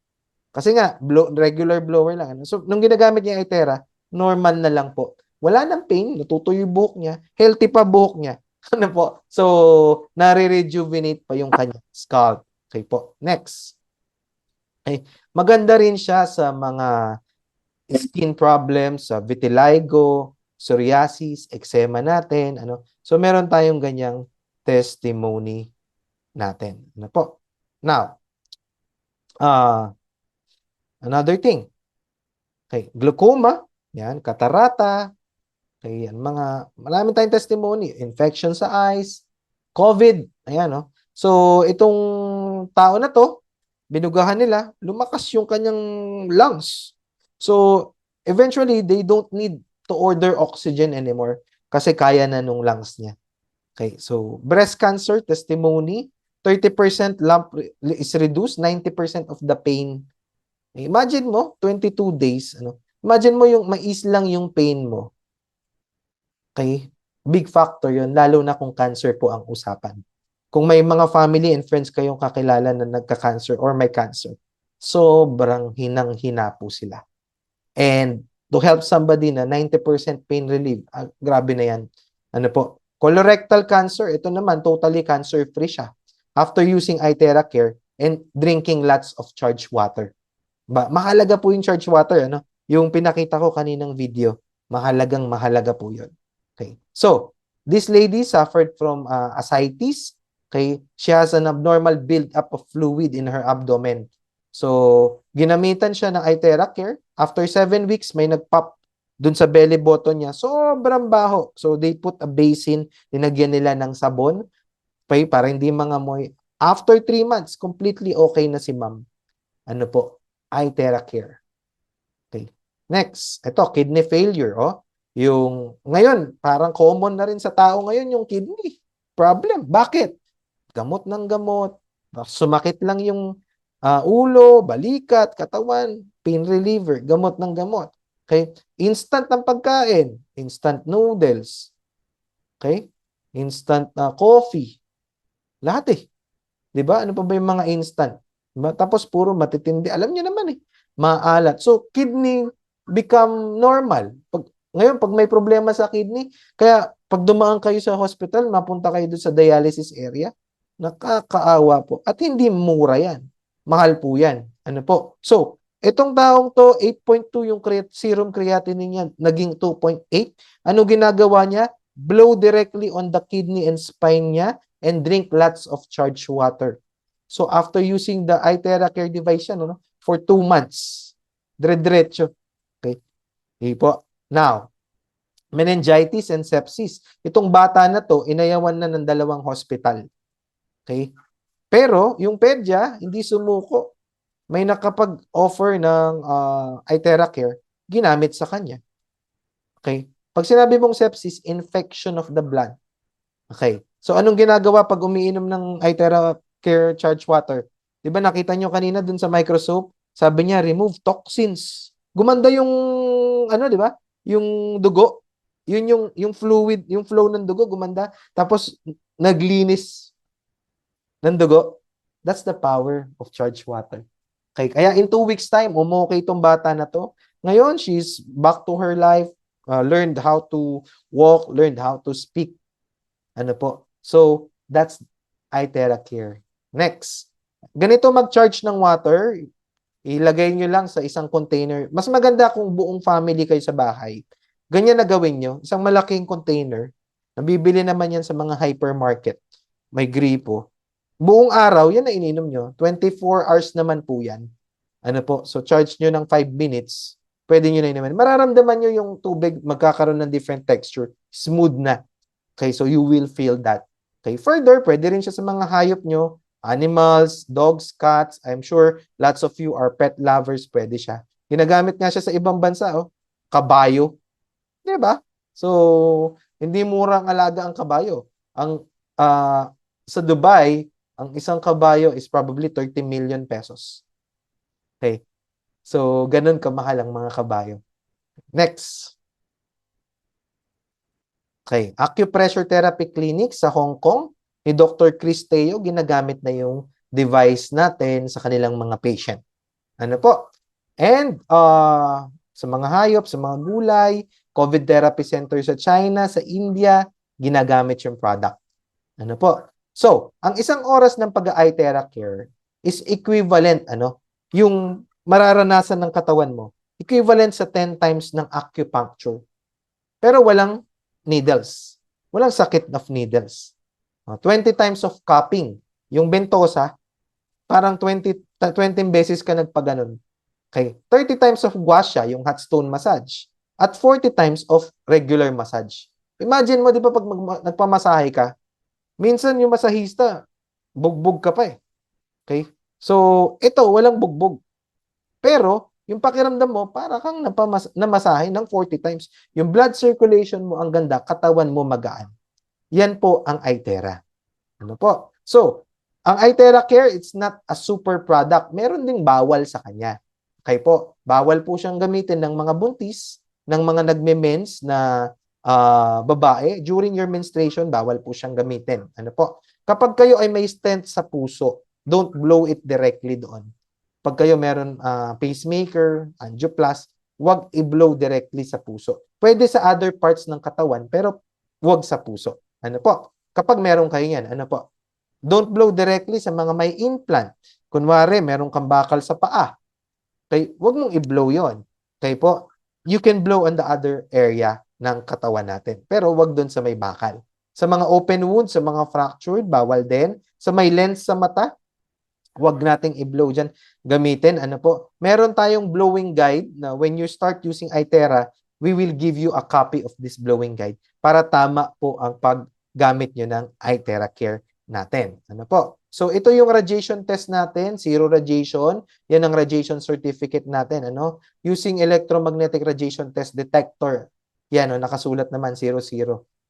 Kasi nga, regular blower lang. So, nung ginagamit niya yung iTera, normal na lang po. Wala nang pain, natutuyo yung buhok niya, healthy pa buhok niya. Ano po? So, nare-rejuvenate pa yung kanya scalp. Okay po. Next. Okay. Maganda rin siya sa mga skin problems, sa vitiligo, psoriasis, eczema natin. So, meron tayong ganyang testimony natin. Ano po? Now, Another thing. Okay, glaucoma, yan, katarata, okay, yan, marami tayong testimony, infection sa eyes, COVID, ayan, no? So, itong tao na to, binugahan nila, lumakas yung kanyang lungs. So, eventually, they don't need to order oxygen anymore kasi kaya na nung lungs niya. Okay, so breast cancer testimony, 30% lump is reduced, 90% of the pain. Imagine mo, 22 days, ano? Imagine mo yung mais lang yung pain mo. Okay? Big factor yun, lalo na kung cancer po ang usapan. Kung may mga family and friends kayong kakilala na nagka-cancer or may cancer, sobrang hinang-hina po sila. And to help somebody na 90% pain relief, grabe na yan. Ano po? Colorectal cancer, ito naman, totally cancer-free siya. After using iTera Care and drinking lots of charged water. Mahalaga po yung charged water, ano? Yung pinakita ko kaninang video, mahalaga po yun. Okay. So, this lady suffered from ascites. Okay. She has an abnormal build-up of fluid in her abdomen. So, ginamitan siya ng iTera Care. After 7 weeks, may nag-pop dun sa belly button niya. Sobrang baho. So, they put a basin, linagyan nila ng sabon, okay, para hindi mangamoy. After 3 months, completely okay na si ma'am. Ano po? iTera Care. Okay. Next, ito, kidney failure. Oh. Yung, ngayon, parang common na rin sa tao ngayon yung kidney problem. Bakit? Gamot ng gamot. Sumakit lang yung ulo, balikat, katawan, pain reliever, gamot ng gamot. Okay? Instant ng pagkain, instant noodles. Okay? Instant coffee. Lahat eh. 'Di ba? Ano pa ba yung mga instant? Diba? Tapos puro matitindi. Alam niyo naman eh. Maalat. So, kidney become normal. Ngayon, pag may problema sa kidney, kaya pag dumaan kayo sa hospital, mapunta kayo doon sa dialysis area, nakakaawa po. At hindi mura yan. Mahal po yan. Ano po? So, itong taong to, 8.2 yung serum creatinine niya, naging 2.8. Ano ginagawa niya? Blow directly on the kidney and spine niya and drink lots of charged water. So, after using the iTera Care device yan, no, for 2 months, dire-diretso. Okay? Okay po. Now, meningitis and sepsis. Itong bata na to, inayawan na ng 2 hospital. Okay? Pero, yung pedya, hindi sumuko. May nakapag-offer ng iTera Care, ginamit sa kanya. Okay? Pag sinabi mong sepsis, infection of the blood. Okay. So, anong ginagawa pag umiinom ng iTera Care charged water? Diba nakita nyo kanina dun sa microscope? Sabi niya, remove toxins. Gumanda yung, di ba? Yung dugo. Yun yung fluid, yung flow ng dugo, gumanda. Tapos, naglinis ng dugo. That's the power of charged water. Okay. Kaya in 2 weeks time, umokay itong bata na to. Ngayon, she's back to her life, learned how to walk, learned how to speak. Ano po? So, that's iTera Care. Next. Ganito mag-charge ng water, ilagay nyo lang sa isang container. Mas maganda kung buong family kayo sa bahay. Ganyan na gawin nyo. Isang malaking container. Nabibili naman yan sa mga hypermarket. May gripo. Buong araw, yan na ininom nyo. 24 hours naman po yan. Ano po? So, charge nyo ng 5 minutes. Pwede nyo na inumin. Mararamdaman nyo yung tubig magkakaroon ng different texture. Smooth na. Okay, so you will feel that. Okay, further, pwede rin siya sa mga hayop nyo, animals, dogs, cats. I'm sure lots of you are pet lovers, pwede siya. Ginagamit nga siya sa ibang bansa, oh. Kabayo. Diba? So, hindi murang alaga ang kabayo. Ang sa Dubai, ang isang kabayo is probably 30 million pesos. Okay. So, ganun kamahal ang mga kabayo. Next. Okay, acupressure therapy clinic sa Hong Kong ni Dr. Chris Teo, ginagamit na yung device natin sa kanilang mga patient. Ano po? And sa mga hayop, sa mga gulay, COVID therapy center sa China, sa India, ginagamit yung product. Ano po? So, ang isang oras ng pag-iTera Care is equivalent, yung mararanasan ng katawan mo, equivalent sa 10 times ng acupuncture. Pero walang needles. Walang sakit of needles. 20 times of cupping. Yung bentosa, parang 20 beses ka nagpaganon. Okay? 30 times of gua sha, yung hot stone massage, at 40 times of regular massage. Imagine mo, di ba, pag nagpamasahe ka, minsan yung masahista, bugbog ka pa eh. Okay? So, ito, walang bugbog. Pero, yung pakiramdam mo, para kang namasahe ng 40 times. Yung blood circulation mo ang ganda, katawan mo magaan. Yan po ang iTera. Ano po? So, ang iTera Care, it's not a super product. Meron ding bawal sa kanya. Okay po, bawal po siyang gamitin ng mga buntis, ng mga nagme-mens na babae. During your menstruation, bawal po siyang gamitin. Ano po? Kapag kayo ay may stent sa puso, don't blow it directly doon. Pag kayo meron pacemaker, angioplasty, wag i-blow directly sa puso. Pwede sa other parts ng katawan, pero wag sa puso. Ano po? Kapag meron kayo yan, ano po? Don't blow directly sa mga may implant. Kunwari, meron kang bakal sa paa. Okay, wag mong i-blow yon. Okay po? You can blow on the other area ng katawan natin. Pero wag doon sa may bakal. Sa mga open wounds, sa mga fractured, bawal din. Sa may lens sa mata, wag nating i-blow dyan. Gamitin, ano po? Meron tayong blowing guide na when you start using iTera, we will give you a copy of this blowing guide para tama po ang paggamit nyo ng iTera Care natin. Ano po? So, ito yung radiation test natin, zero radiation. Yan ang radiation certificate natin. Ano? Using electromagnetic radiation test detector. Yan, nakasulat naman, 00.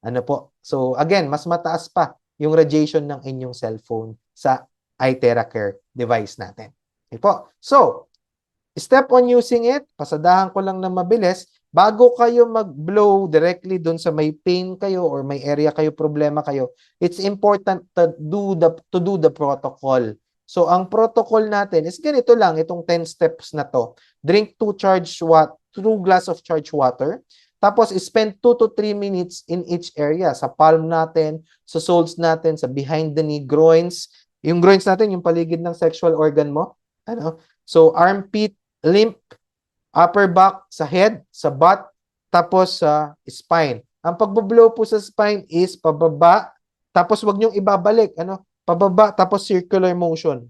Ano po? So, again, mas mataas pa yung radiation ng inyong cellphone sa iTera Care device natin. Okay po? So, step on using it, pasadahan ko lang na mabilis, bago kayo mag-blow directly dun sa may pain kayo or may area kayo, problema kayo, it's important to do the protocol. So, ang protocol natin is ganito lang, itong 10 steps na to. Drink 2 glass of charged water. Tapos, spend 2 to 3 minutes in each area. Sa palm natin, sa soles natin, sa behind the knee, groins. Yung groins natin, yung paligid ng sexual organ mo. Ano? So, armpit, lymph, upper back, sa head, sa butt, tapos sa spine. Ang pagbo-blow po sa spine is pababa, tapos wag niyong ibabalik. Ano? Pababa, tapos circular motion.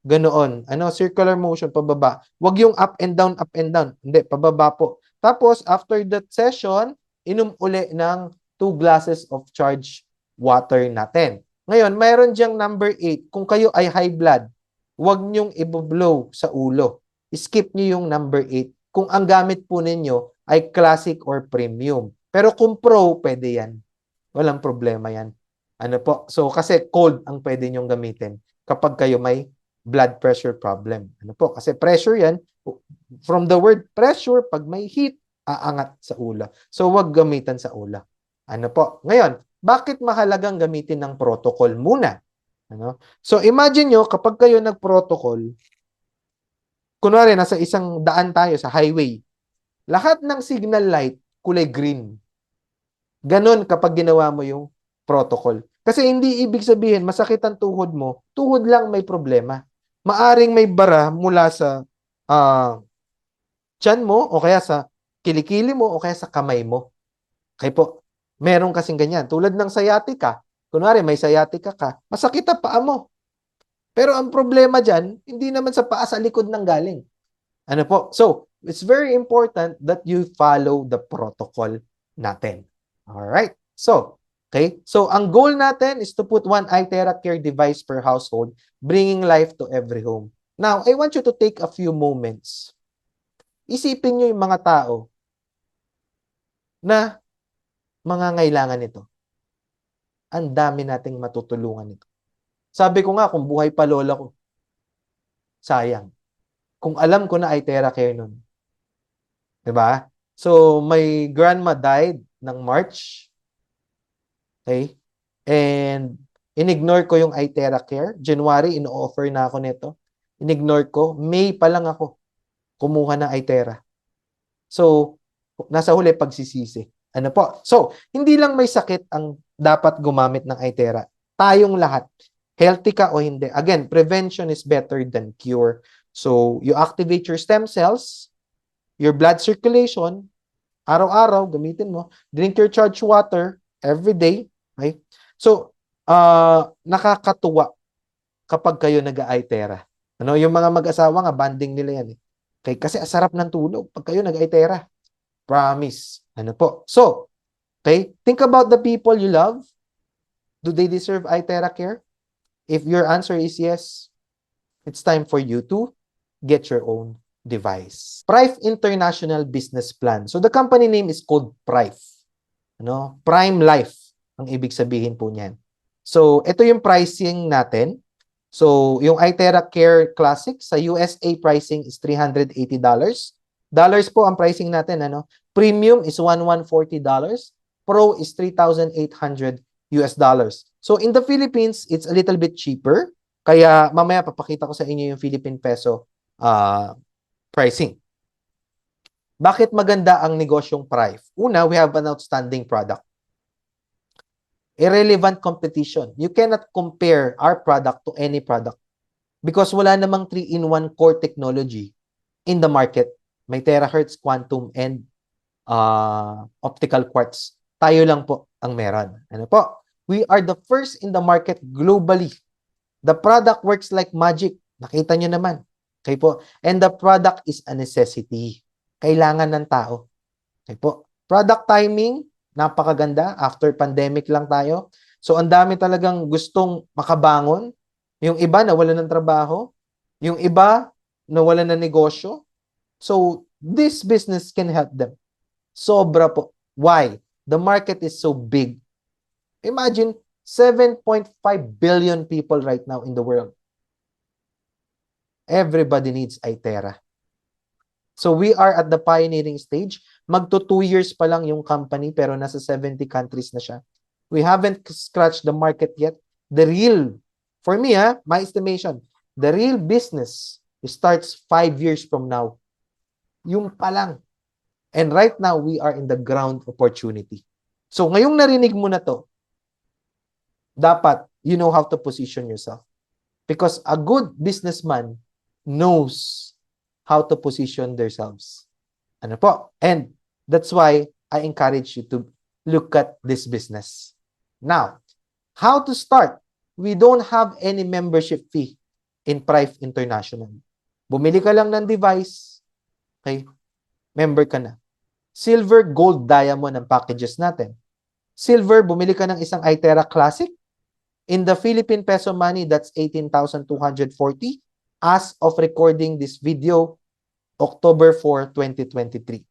Ganoon. Ano? Circular motion, pababa. Wag yung up and down, up and down. Hindi, pababa po. Tapos, after that session, inom uli ng 2 glasses of charged water natin. Ngayon, mayroon diyang number 8. Kung kayo ay high blood, wag niyong i-blow sa ulo. Skip niyo yung number 8 kung ang gamit po ninyo ay classic or premium. Pero kung pro, pwede yan. Walang problema yan. Ano po? So, kasi cold ang pwede nyong gamitin kapag kayo may blood pressure problem. Ano po? Kasi pressure yan. From the word pressure, pag may heat, aangat sa ulo. So, wag gamitan sa ulo. Ano po? Ngayon, bakit mahalagang gamitin ng protocol muna? Ano? So, imagine nyo, kapag kayo nag-protocol, kunwari, nasa isang daan tayo sa highway, lahat ng signal light, kulay green. Ganon kapag ginawa mo yung protocol. Kasi hindi ibig sabihin, masakit ang tuhod mo, tuhod lang may problema. Maaring may bara mula sa tiyan mo, o kaya sa kilikili mo, o kaya sa kamay mo. Okay po, meron kasing ganyan. Tulad ng sciatica, kunwari may sciatica ka, masakit ang paa mo. Pero ang problema dyan, hindi naman sa paa, sa likod ng galing. Ano po? So, it's very important that you follow the protocol natin. Alright? So, okay? So, ang goal natin is to put 1 iTera Care device per household, bringing life to every home. Now, I want you to take a few moments. Isipin nyo yung mga tao na mangangailangan nito. Ang dami nating matutulungan nito. Sabi ko nga, kung buhay pa lola ko, sayang. Kung alam ko na iTera Care nun. Diba? So, my grandma died ng March. Okay? And, in-ignore ko yung iTera Care. January, ino-offer na ako nito. In-ignore ko. May pa lang ako kumuha ng iTera. So, nasa huli pagsisisi. Ano po? So, hindi lang may sakit ang dapat gumamit ng iTera. Tayong lahat. Healthy ka o hindi. Again, prevention is better than cure. So, you activate your stem cells, your blood circulation, araw-araw, gamitin mo. Drink your charged water every day. Okay? So, nakakatuwa kapag kayo nag-iTera. Ano, yung mga mag-asawa nga, banding nila yan. Eh. Okay? Kasi ang sarap ng tulog pag kayo nag-Itera. Promise. Ano po? So, okay? Think about the people you love. Do they deserve Itera care? If your answer is yes, it's time for you to get your own device. Prive International Business Plan. So the company name is called Prive. Ano? Prime Life ang ibig sabihin po niyan. So ito yung pricing natin. So yung Itera Care Classic sa USA pricing is $380. Dollars po ang pricing natin, ano? Premium is $1140. Pro is $3,800 US dollars. So in the Philippines, it's a little bit cheaper. Kaya mamaya papakita ko sa inyo yung Philippine peso pricing. Bakit maganda ang negosyong Prive? Una, we have an outstanding product. Irrelevant competition. You cannot compare our product to any product because wala namang 3-in-1 core technology in the market. May terahertz, quantum, and optical quartz. Tayo lang po ang meron. Ano po? We are the first in the market globally. The product works like magic. Nakita nyo naman. Okay po? And the product is a necessity. Kailangan ng tao. Okay po? Product timing, napakaganda. After pandemic lang tayo. So, ang dami talagang gustong makabangon. Yung iba nawalan ng trabaho. Yung iba nawalan ng negosyo. So, this business can help them. Sobra po. Why? The market is so big. Imagine 7.5 billion people right now in the world. Everybody needs Itera. So we are at the pioneering stage. Magto 2 years pa lang yung company pero nasa 70 countries na siya. We haven't scratched the market yet. The real, for me, my estimation, the real business starts 5 years from now. Yung pa lang. And right now, we are in the ground opportunity. So ngayong narinig mo na to, dapat you know how to position yourself. Because a good businessman knows how to position themselves. Ano po? And that's why I encourage you to look at this business. Now, how to start? We don't have any membership fee in Prive International. Bumili ka lang ng device, okay? Member ka na. Silver, gold, diamond ang packages natin. Silver, bumili ka ng isang Itera Classic. In the Philippine peso money, that's 18,240 as of recording this video, October 4, 2023.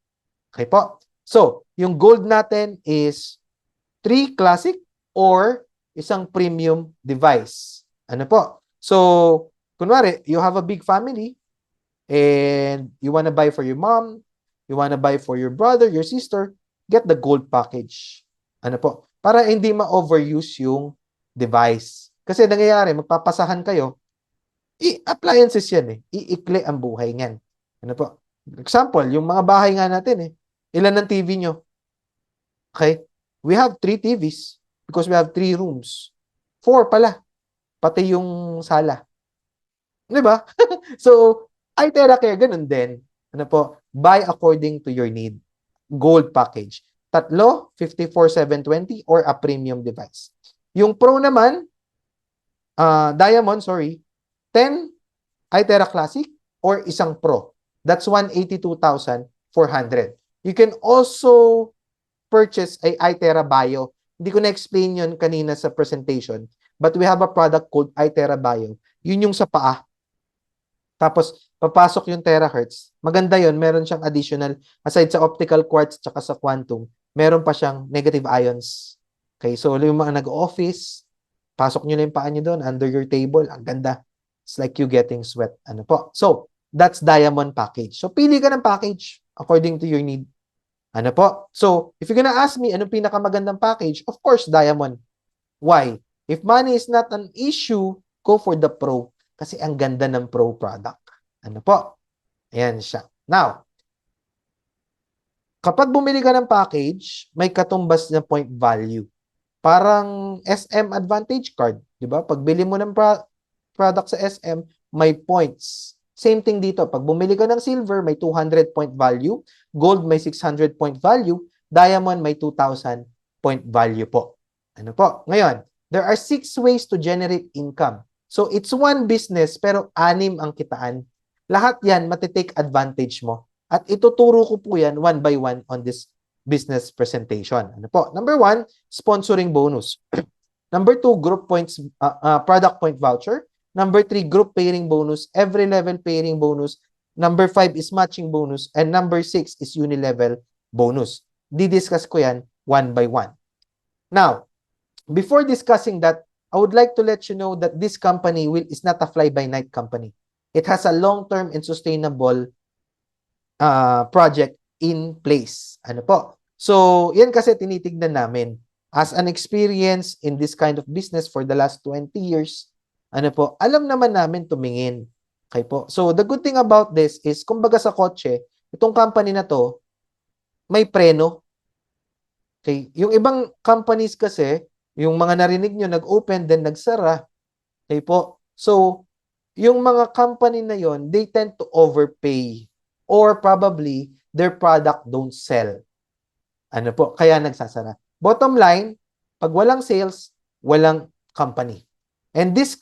Okay po? So, yung gold natin is 3 Classic or isang premium device. Ano po? So, kunwari, you have a big family and you wanna buy for your mom, you wanna buy for your brother, your sister, get the gold package. Ano po? Para hindi ma-overuse yung device. Kasi nangyayari, magpapasahan kayo, appliances yan eh. Iikli ang buhay niyan. Ano po? Example, yung mga bahay nga natin eh. Ilan ang TV nyo? Okay? We have 3 TVs because we have 3 rooms. 4 pala. Pati yung sala. Di ba? So, Itera Care, ganun din. Ano po? Buy according to your need. Gold package. 3, 54,720 or a premium device. Yung Pro naman, Diamond, 10 Itera Classic or isang Pro. That's 182,400. You can also purchase a Itera Bio. Hindi ko na-explain yun kanina sa presentation. But we have a product called Itera Bio. Yun yung sa paa. Tapos, papasok yung terahertz. Maganda yun. Meron siyang additional, aside sa optical quartz tsaka sa quantum, meron pa siyang negative ions. Okay, so yung mga nag-office, pasok nyo na yung paa nyo doon, under your table. Ang ganda. It's like you getting sweat. Ano po? So, that's Diamond package. So, pili ka ng package according to your need. Ano po? So, if you're gonna ask me, anong pinakamagandang package? Of course, Diamond. Why? If money is not an issue, go for the Pro. Kasi ang ganda ng Pro product. Ano po? Ayan siya. Now, kapag bumili ka ng package, may katumbas na point value. Parang SM Advantage Card. Diba? Pag bili mo ng product sa SM, may points. Same thing dito. Pag bumili ka ng silver, may 200 point value. Gold, may 600 point value. Diamond, may 2,000 point value po. Ano po? Ngayon, there are 6 ways to generate income. So, it's one business, pero 6 ang kitaan. Lahat yan, matitake advantage mo. At ituturo ko po yan one by one on this business presentation. Ano po? Number 1, sponsoring bonus. Number 2, group points, product point voucher. Number 3, group pairing bonus, every level pairing bonus. Number 5 is matching bonus. And number 6 is unilevel bonus. Didiscuss ko yan one by one. Now, before discussing that, I would like to let you know that this company is not a fly-by-night company. It has a long-term and sustainable project in place. Ano po? So, yan kasi tinitignan namin. As an experience in this kind of business for the last 20 years, ano po, alam naman namin tumingin. Okay po. So, the good thing about this is, kumbaga sa kotse, itong company na to, may preno. Okay? Yung ibang companies kasi, yung mga narinig nyo, nag-open, then nagsara. Okay po? So, yung mga company na yon, they tend to overpay. Or probably, their product don't sell. Ano po? Kaya nagsasara. Bottom line, pag walang sales, walang company. And this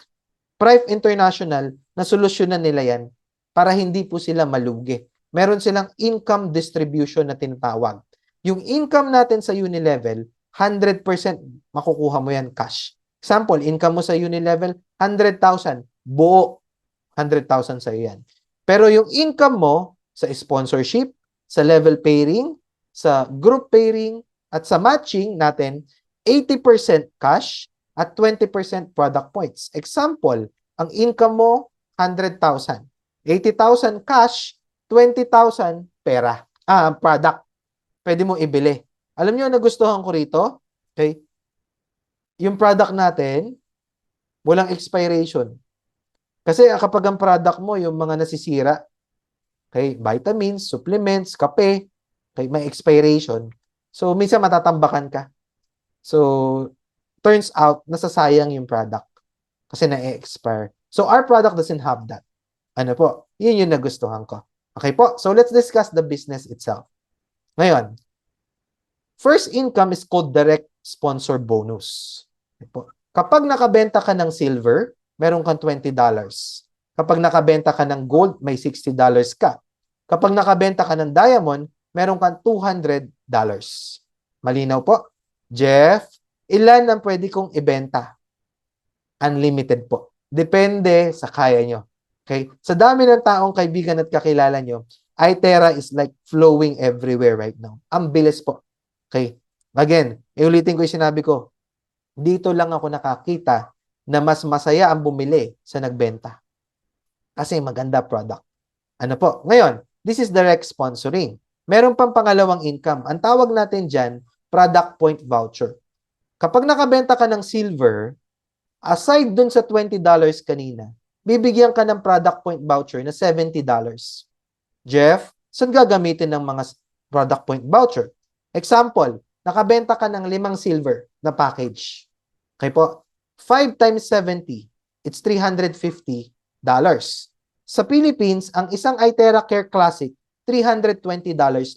Prive International, nasolusyonan nila yan para hindi po sila malugi. Meron silang income distribution na tinatawag. Yung income natin sa Unilevel, 100% makukuha mo yan cash. Example, income mo sa Unilevel, 100,000. Buo, 100,000 sa yan. Pero yung income mo sa sponsorship, sa level pairing, sa group pairing, at sa matching natin, 80% cash at 20% product points. Example, ang income mo, 100,000. 80,000 cash, 20,000 pera. Product. Pwede mo ibili. Alam niyo, nagustuhan ko rito, okay? Yung product natin, walang expiration. Kasi kapag ang product mo, yung mga nasisira, okay, vitamins, supplements, kape, okay, may expiration. So, minsan matatambakan ka. So, turns out, nasasayang yung product kasi na-expire. So, our product doesn't have that. Ano po? Yun yung nagustuhan ko. Okay po? So, let's discuss the business itself. Ngayon, first income is called direct sponsor bonus. Okay po? Kapag nakabenta ka ng silver, meron kang $20. Kapag nakabenta ka ng gold, may $60 ka. Kapag nakabenta ka ng diamond, meron kang $200. Malinaw po? Jeff, ilan ang pwede kong ibenta? Unlimited po. Depende sa kaya nyo. Okay? Sa dami ng taong kaibigan at kakilala nyo, iTerra is like flowing everywhere right now. Ang bilis po. Okay? Again, iulitin ko yung sinabi ko. Dito lang ako nakakita na mas masaya ang bumili sa nagbenta. Kasi maganda product. Ano po? Ngayon, this is direct sponsoring. Meron pang pangalawang income. Ang tawag natin dyan, product point voucher. Kapag nakabenta ka ng silver, aside dun sa $20 kanina, bibigyan ka ng product point voucher na $70. Jeff, saan gagamitin ng mga product point voucher? Example, nakabenta ka ng 5 silver na package. Okay po? 5 times 70, it's $350. Sa Philippines, ang isang iTerra Care Classic, $320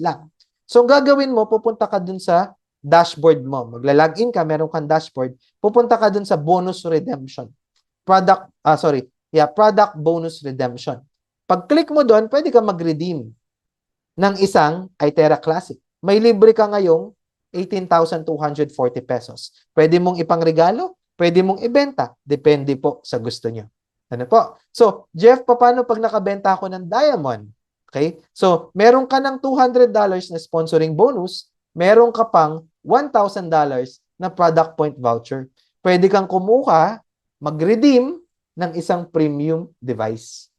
lang. So, ang gagawin mo, pupunta ka dun sa dashboard mo. Magla-login ka, meron kang dashboard. Pupunta ka dun sa bonus redemption. Product bonus redemption. Pag-click mo doon, pwede ka mag-redeem ng isang iTerra Classic. May libre ka ngayong 18,240 pesos. Pwede mong ipangregalo, pwede mong ibenta. Depende po sa gusto nyo. Ano po? So, Jeff, paano pag nakabenta ako ng diamond? Okay? So, meron ka ng $200 na sponsoring bonus, meron ka pang $1,000 na product point voucher. Pwede kang kumuha, mag-redeem ng isang premium device.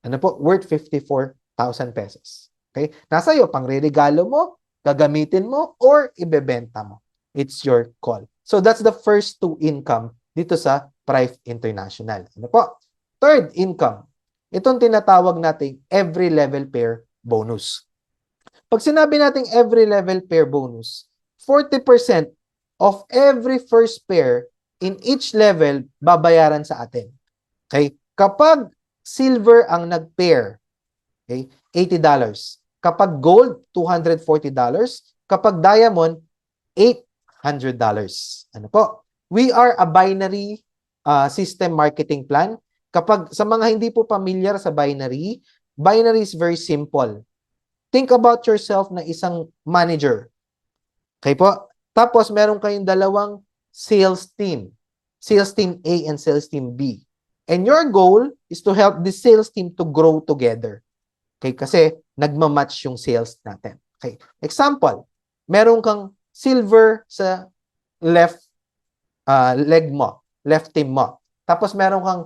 Ano po? Worth 54,000 pesos. Okay? Nasa iyo, pang re-regalo mo, gagamitin mo, or ibebenta mo. It's your call. So, that's the first two income dito sa Prive International. Ano po? Third income. Itong tinatawag nating every level pair bonus. Pag sinabi nating every level pair bonus, 40% of every first pair in each level babayaran sa atin. Okay? Kapag silver ang nag-pair, okay, $80. Kapag gold, $240. Kapag diamond, $800. Ano po? We are a binary system marketing plan. Kapag sa mga hindi po pamilyar sa binary, binary is very simple. Think about yourself na isang manager. Okay po? Tapos, meron kayong dalawang sales team. Sales team A and sales team B. And your goal is to help the sales team to grow together. Okay? Kasi, nagmamatch yung sales natin. Okay? Example, meron kang silver sa left leg mo, left team mo. Tapos, meron kang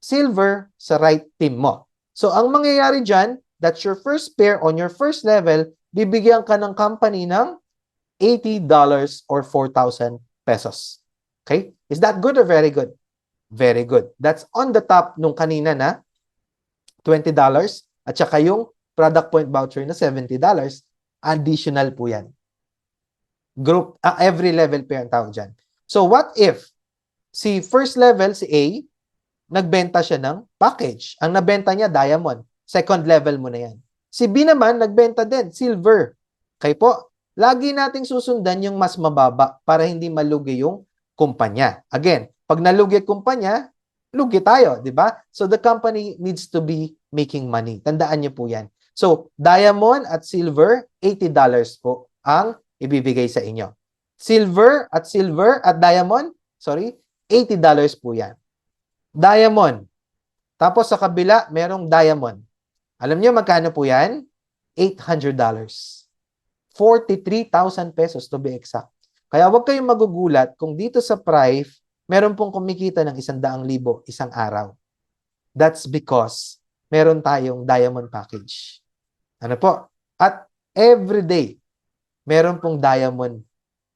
silver sa right team mo. So, ang mangyayari dyan, that's your first pair on your first level, bibigyan ka ng company ng $80 or 4,000 pesos. Okay? Is that good or very good? Very good. That's on the top nung kanina na $20 at saka yung product point voucher na $70. Additional po yan. Group, every level pa yung tawag dyan. So what if si first level, si A, nagbenta siya ng package. Ang nabenta niya, diamond. Second level mo na yan. Si B naman, nagbenta din, silver. Okay po? Lagi nating susundan yung mas mababa para hindi malugi yung kumpanya. Again, pag nalugi kumpanya, lugi tayo, di ba? So the company needs to be making money. Tandaan niyo po yan. So, diamond at silver, $80 po ang ibibigay sa inyo. Silver at diamond, $80 po yan. Diamond. Tapos sa kabila, merong diamond. Alam niyo magkano po yan? $800. 43,000 pesos to be exact. Kaya huwag kayong magugulat kung dito sa Prive, meron pong kumikita ng 100,000 isang araw. That's because meron tayong diamond package. Ano po? At every day, meron pong diamond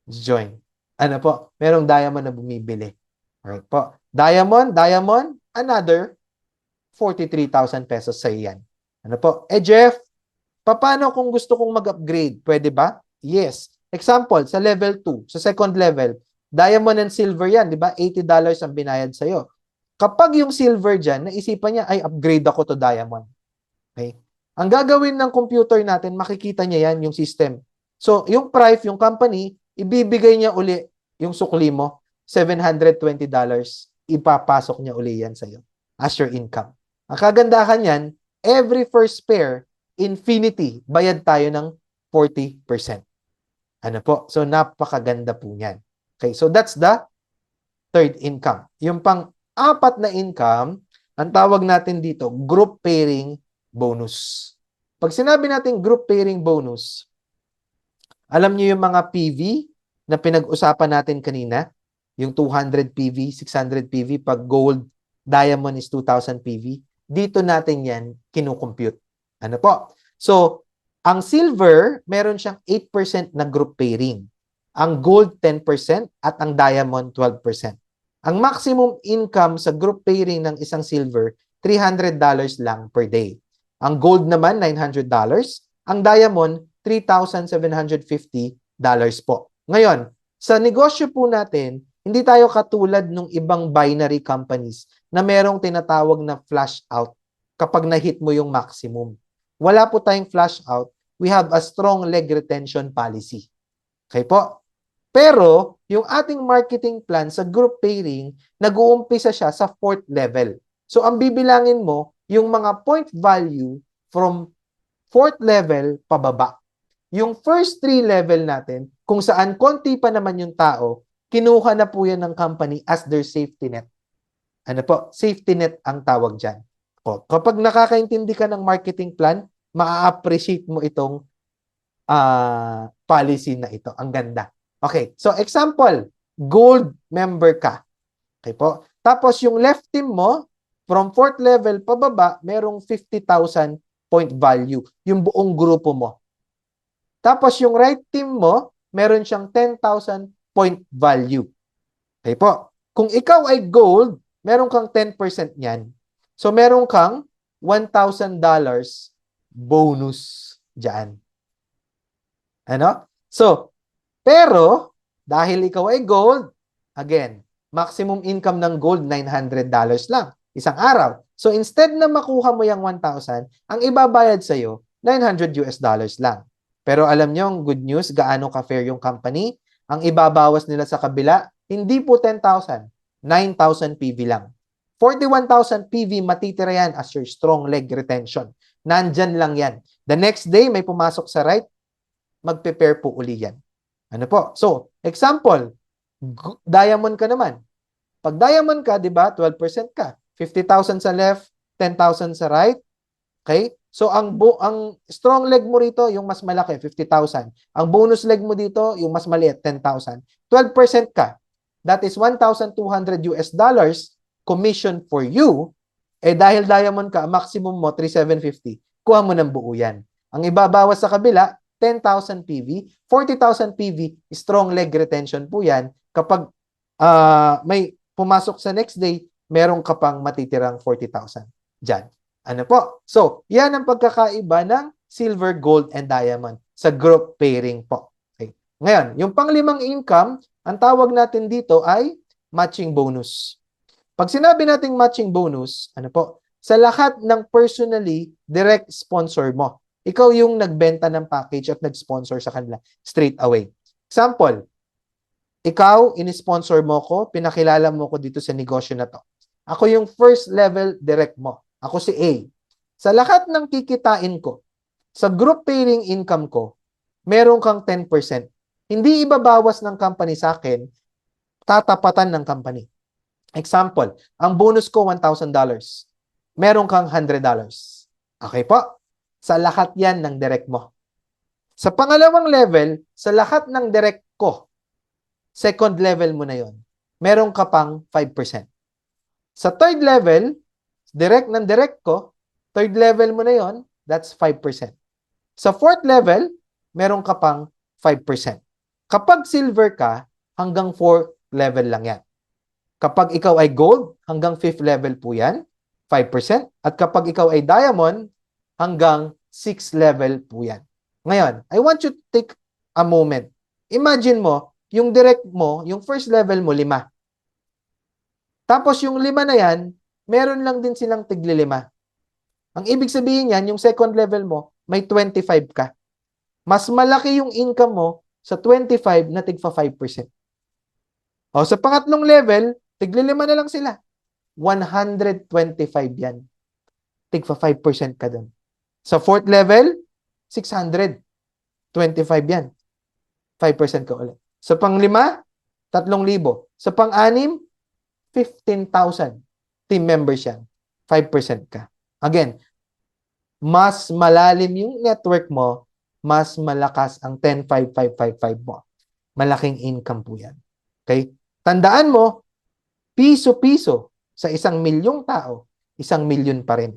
join. Ano po? Merong diamond na bumibili. Alright po. Diamond, another 43,000 pesos sa iyan. Ano po? Jeff, paano kung gusto kong mag-upgrade? Pwede ba? Yes. Example, sa level 2, sa second level, diamond and silver yan, di ba? $80 ang binayad sa'yo. Kapag yung silver dyan, naisipan niya, ay, upgrade ako to diamond. Okay? Ang gagawin ng computer natin, makikita niya yan, yung system. So, yung Prive, yung company, ibibigay niya uli yung sukli mo, $720, ipapasok niya uli yan sa'yo as your income. Ang kagandahan yan, every first pair, infinity, bayad tayo ng 40%. Ano po? So, napakaganda po niyan. Okay, so that's the third income. Yung pang-apat na income, ang tawag natin dito, group pairing bonus. Pag sinabi natin group pairing bonus, alam niyo yung mga PV na pinag-usapan natin kanina, yung 200 PV, 600 PV, pag gold, diamond is 2,000 PV, dito natin yan kinukompute. Ano po? So, ang silver, meron siyang 8% na group pairing. Ang gold, 10% at ang diamond, 12%. Ang maximum income sa group pairing ng isang silver, $300 lang per day. Ang gold naman, $900. Ang diamond, $3,750 po. Ngayon, sa negosyo po natin, hindi tayo katulad ng ibang binary companies na merong tinatawag na flash out kapag na-hit mo yung maximum. Wala po tayong flash out. We have a strong leg retention policy. Okay po? Pero, yung ating marketing plan sa group pairing, nag-uumpisa siya sa 4th level. So, ang bibilangin mo, yung mga point value from 4th level pababa. Yung first 3 level natin, kung saan konti pa naman yung tao, kinuha na po yan ng company as their safety net. Ano po? Safety net ang tawag dyan. O, kapag nakakaintindi ka ng marketing plan, maa-appreciate mo itong policy na ito. Ang ganda. Okay, so example, gold member ka. Okay po? Tapos yung left team mo, from 4th level pababa, merong 50,000 point value. Yung buong grupo mo. Tapos yung right team mo, meron siyang 10,000 point value. Okay po? Kung ikaw ay gold, meron kang 10% niyan. So meron kang $1,000 bonus dyan. Ano? So, pero, dahil ikaw ay gold, again, maximum income ng gold, $900 lang. Isang araw. So, instead na makuha mo yung 1,000, ang ibabayad sa'yo, $900 lang. Pero alam nyo, ang good news, gaano ka-fair yung company? Ang ibabawas nila sa kabila, hindi po 10,000, 9,000 PV lang. 41,000 PV matitira yan as your strong leg retention. Nandyan lang yan. The next day, may pumasok sa right, magpe-pair po uli yan. Ano po? So, example, diamond ka naman. Pag diamond ka, di ba, 12% ka. 50,000 sa left, 10,000 sa right. Okay? So, ang strong leg mo rito, yung mas malaki, 50,000. Ang bonus leg mo dito, yung mas maliit, 10,000. 12% ka. That is 1,200 US dollars commission for you. Eh, dahil diamond ka, maximum mo, 3,750. Kuha mo ng buo yan. Ang ibabawas sa kabila, 10,000 PV, 40,000 PV, strong leg retention po yan. Kapag may pumasok sa next day, meron ka pang matitirang 40,000 dyan. Ano po? So, yan ang pagkakaiba ng silver, gold, and diamond sa group pairing po. Okay. Ngayon, yung panglimang income, ang tawag natin dito ay matching bonus. Pag sinabi nating matching bonus, ano po? Sa lahat ng personally direct sponsor mo. Ikaw yung nagbenta ng package at nag-sponsor sa kanila straight away. Example, ikaw, in-sponsor mo ko, pinakilala mo ko dito sa negosyo na to. Ako yung first level direct mo. Ako si A. Sa lahat ng kikitain ko, sa group pairing income ko, meron kang 10%. Hindi ibabawas ng company sa akin, tatapatan ng company. Example, ang bonus ko $1,000. Meron kang $100. Okay po? Sa lahat yan ng direct mo. Sa pangalawang level, sa lahat ng direct ko, second level mo na yon, meron ka pang 5%. Sa third level, direct ng direct ko, third level mo na yon, that's 5%. Sa fourth level, meron ka pang 5%. Kapag silver ka, hanggang 4th level lang yan. Kapag ikaw ay gold, hanggang 5th level po yan, 5%. At kapag ikaw ay diamond, hanggang 6th level po yan. Ngayon, I want you to take a moment. Imagine mo, yung direct mo, yung first level mo, 5. Tapos yung 5 na yan, meron lang din silang tigli-5. Ang ibig sabihin yan, yung second level mo, may 25 ka. Mas malaki yung income mo sa 25 na tigpa 5%. O, sa pangatlong level, tigli-5 na lang sila. 125 yan. Tigpa 5% ka dun. Sa fourth level, 625 yan. 5% ka ulit. Sa pang-5, 3,000. Sa pang-6, 15,000 team members yan. 5% ka. Again, mas malalim yung network mo, mas malakas ang 10-5-5-5-5 mo. Malaking income po yan. Okay? Tandaan mo, piso-piso sa 1,000,000 tao, 1,000,000 pa rin.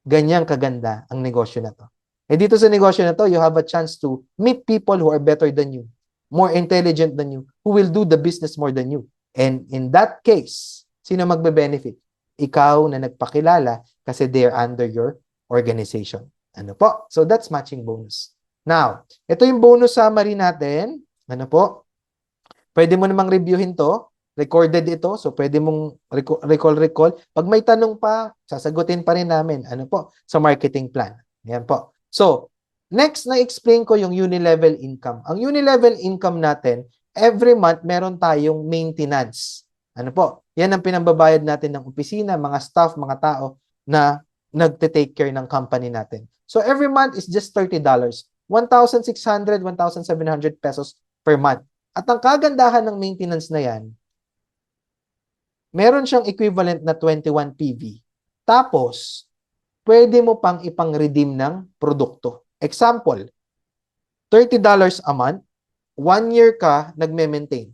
Ganyang kaganda ang negosyo na to. Eh dito sa negosyo na to, you have a chance to meet people who are better than you, more intelligent than you, who will do the business more than you. And in that case, sino magbe-benefit? Ikaw na nagpakilala kasi they're under your organization. Ano po? So that's matching bonus. Now, ito yung bonus summary natin. Ano po? Pwede mo namang reviewin to. Recorded ito. So pwede mong recall. Pag may tanong pa, sasagutin pa rin namin. Ano po? Sa marketing plan. Yan po. So, next na explain ko yung unilevel income. Ang unilevel income natin, every month meron tayong maintenance. Ano po? Yan ang pinambabayad natin ng opisina, mga staff, mga tao na nagte-take care ng company natin. So every month is just $30. 1,600, 1,700 pesos per month. At ang kagandahan ng maintenance na yan, meron siyang equivalent na 21 PV. Tapos, pwede mo pang ipang-redeem ng produkto. Example, $30 a month, 1 year ka nagme-maintain.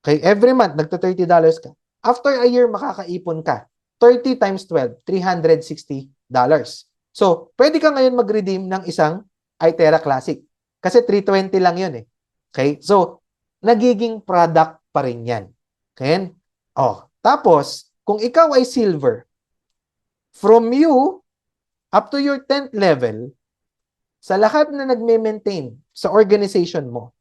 Okay, every month, nagta-$30 ka. After a year, makakaipon ka. 30 times 12, $360. So, pwede ka ngayon mag-redeem ng isang iTera Classic. Kasi 320 lang yun eh. Okay, so, nagiging product pa rin yan. Okay? Oh, tapos, kung ikaw ay silver, from you up to your 10th level, sa lahat na nagme-maintain sa organization mo,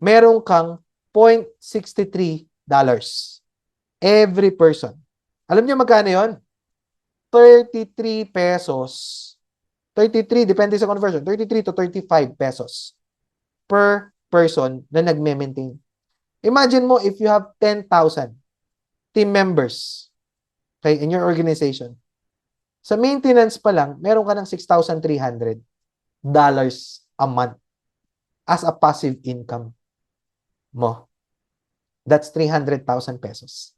meron kang $0.63 every person. Alam niyo magkano yon? 33 pesos. 33, depende sa conversion. 33 to 35 pesos per person na nagme-maintain. Imagine mo if you have 10,000 team members, okay, in your organization. Sa maintenance pa lang, meron ka ng $6,300 a month as a passive income mo. That's 300,000 pesos.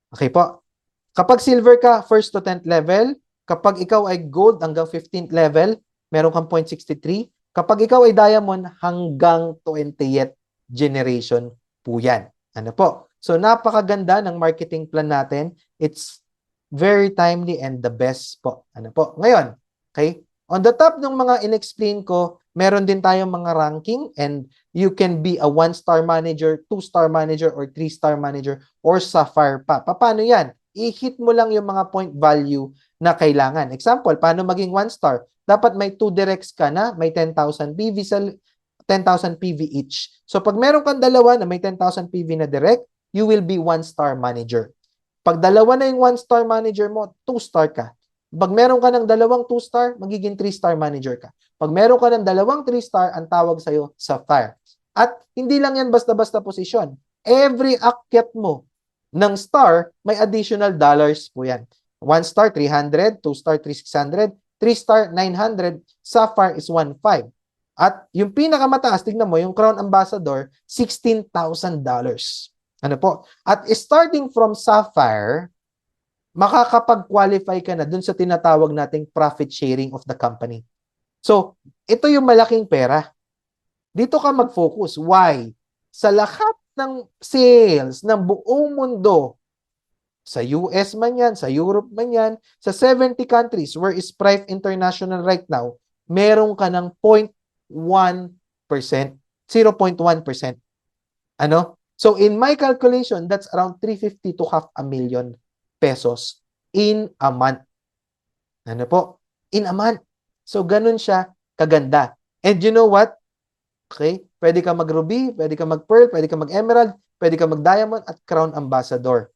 Okay po? Kapag silver ka, 1st to 10th level. Kapag ikaw ay gold hanggang 15th level, meron kang 0.63. Kapag ikaw ay diamond, hanggang 20th generation po yan. Ano po? So, napakaganda ng marketing plan natin. It's very timely and the best po. Ano po? Ngayon, okay? On the top ng mga in-explain ko, meron din tayong mga ranking and you can be a 1-star manager, 2-star manager, or 3-star manager, or sapphire pa. Paano yan? I-hit mo lang yung mga point value na kailangan. Example, paano maging 1-star? Dapat may 2 directs ka na, may 10,000 PV sa 10,000 PV each. So pag meron kang dalawa na may 10,000 PV na direct, you will be 1-star manager. Pag dalawa na yung 1-star manager mo, 2-star ka. Pag meron ka ng dalawang 2-star, magiging 3-star manager ka. Pag meron ka ng dalawang 3-star, ang tawag sa'yo, sapphire. At hindi lang yan basta-basta posisyon. Every akyat mo ng star, may additional dollars po yan. 1-star, 300. 2-star, 3,600. 3-star, 900. Sapphire is 1.5. At yung pinakamataas, tignan mo, yung Crown Ambassador, $16,000. Ano po? At starting from sapphire, makakapag-qualify ka na dun sa tinatawag nating profit sharing of the company. So, ito yung malaking pera. Dito ka mag-focus. Why? Sa lahat ng sales ng buong mundo, sa US man yan, sa Europe man yan, sa 70 countries where is Stripe International right now, meron ka ng 0.1%, 0.1%. Ano? So, in my calculation, that's around 350 to $500,000 pesos in a month. Ano po? In a month. So, ganun siya kaganda. And you know what? Okay? Pwede ka mag-ruby, pwede ka mag-pearl, pwede ka mag-emerald, pwede ka mag-diamond at crown ambassador.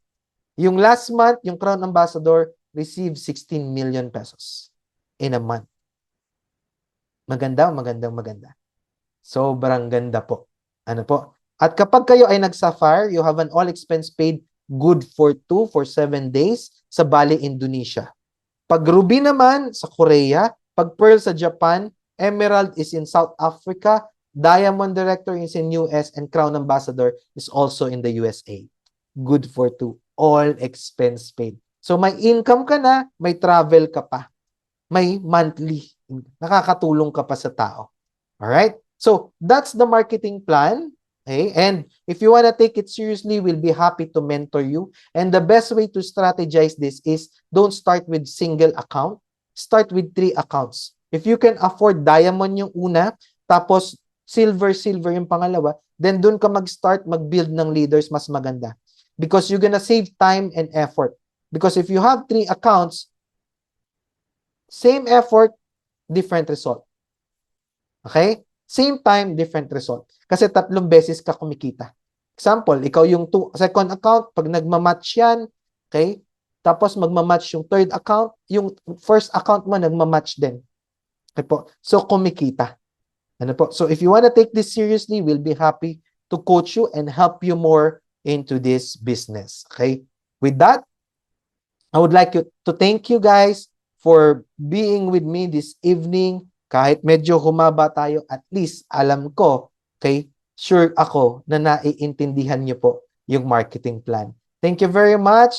Yung last month, yung crown ambassador received 16 million pesos in a month. Maganda, maganda. Sobrang ganda po. Ano po? At kapag kayo ay nag-sapphire, you have an all expense paid good for 7 days sa Bali, Indonesia. Pag ruby naman sa Korea, pag pearl sa Japan, emerald is in South Africa, diamond director is in US, and crown ambassador is also in the USA. Good for 2. All expense paid. So may income ka na, may travel ka pa. May monthly. Nakakatulong ka pa sa tao. Alright? So that's the marketing plan. Okay? And if you want to take it seriously, we'll be happy to mentor you. And the best way to strategize this is don't start with single account. Start with 3 accounts. If you can afford diamond yung una, tapos silver yung pangalawa, then dun ka mag-start, mag-build ng leaders mas maganda. Because you're gonna save time and effort. Because if you have 3 accounts, same effort, different result. Okay? Same time, different result. Kasi 3 beses ka kumikita. Example, ikaw yung second account, pag nagmamatch yan, okay? Tapos magmamatch yung third account, yung first account mo nagmamatch din. Okay po? So, kumikita. Ano po? So, if you want to take this seriously, we'll be happy to coach you and help you more into this business. Okay? With that, I would like to thank you guys for being with me this evening. Kahit medyo humaba tayo, at least alam ko, okay, sure ako na naiintindihan niyo po yung marketing plan. Thank you very much.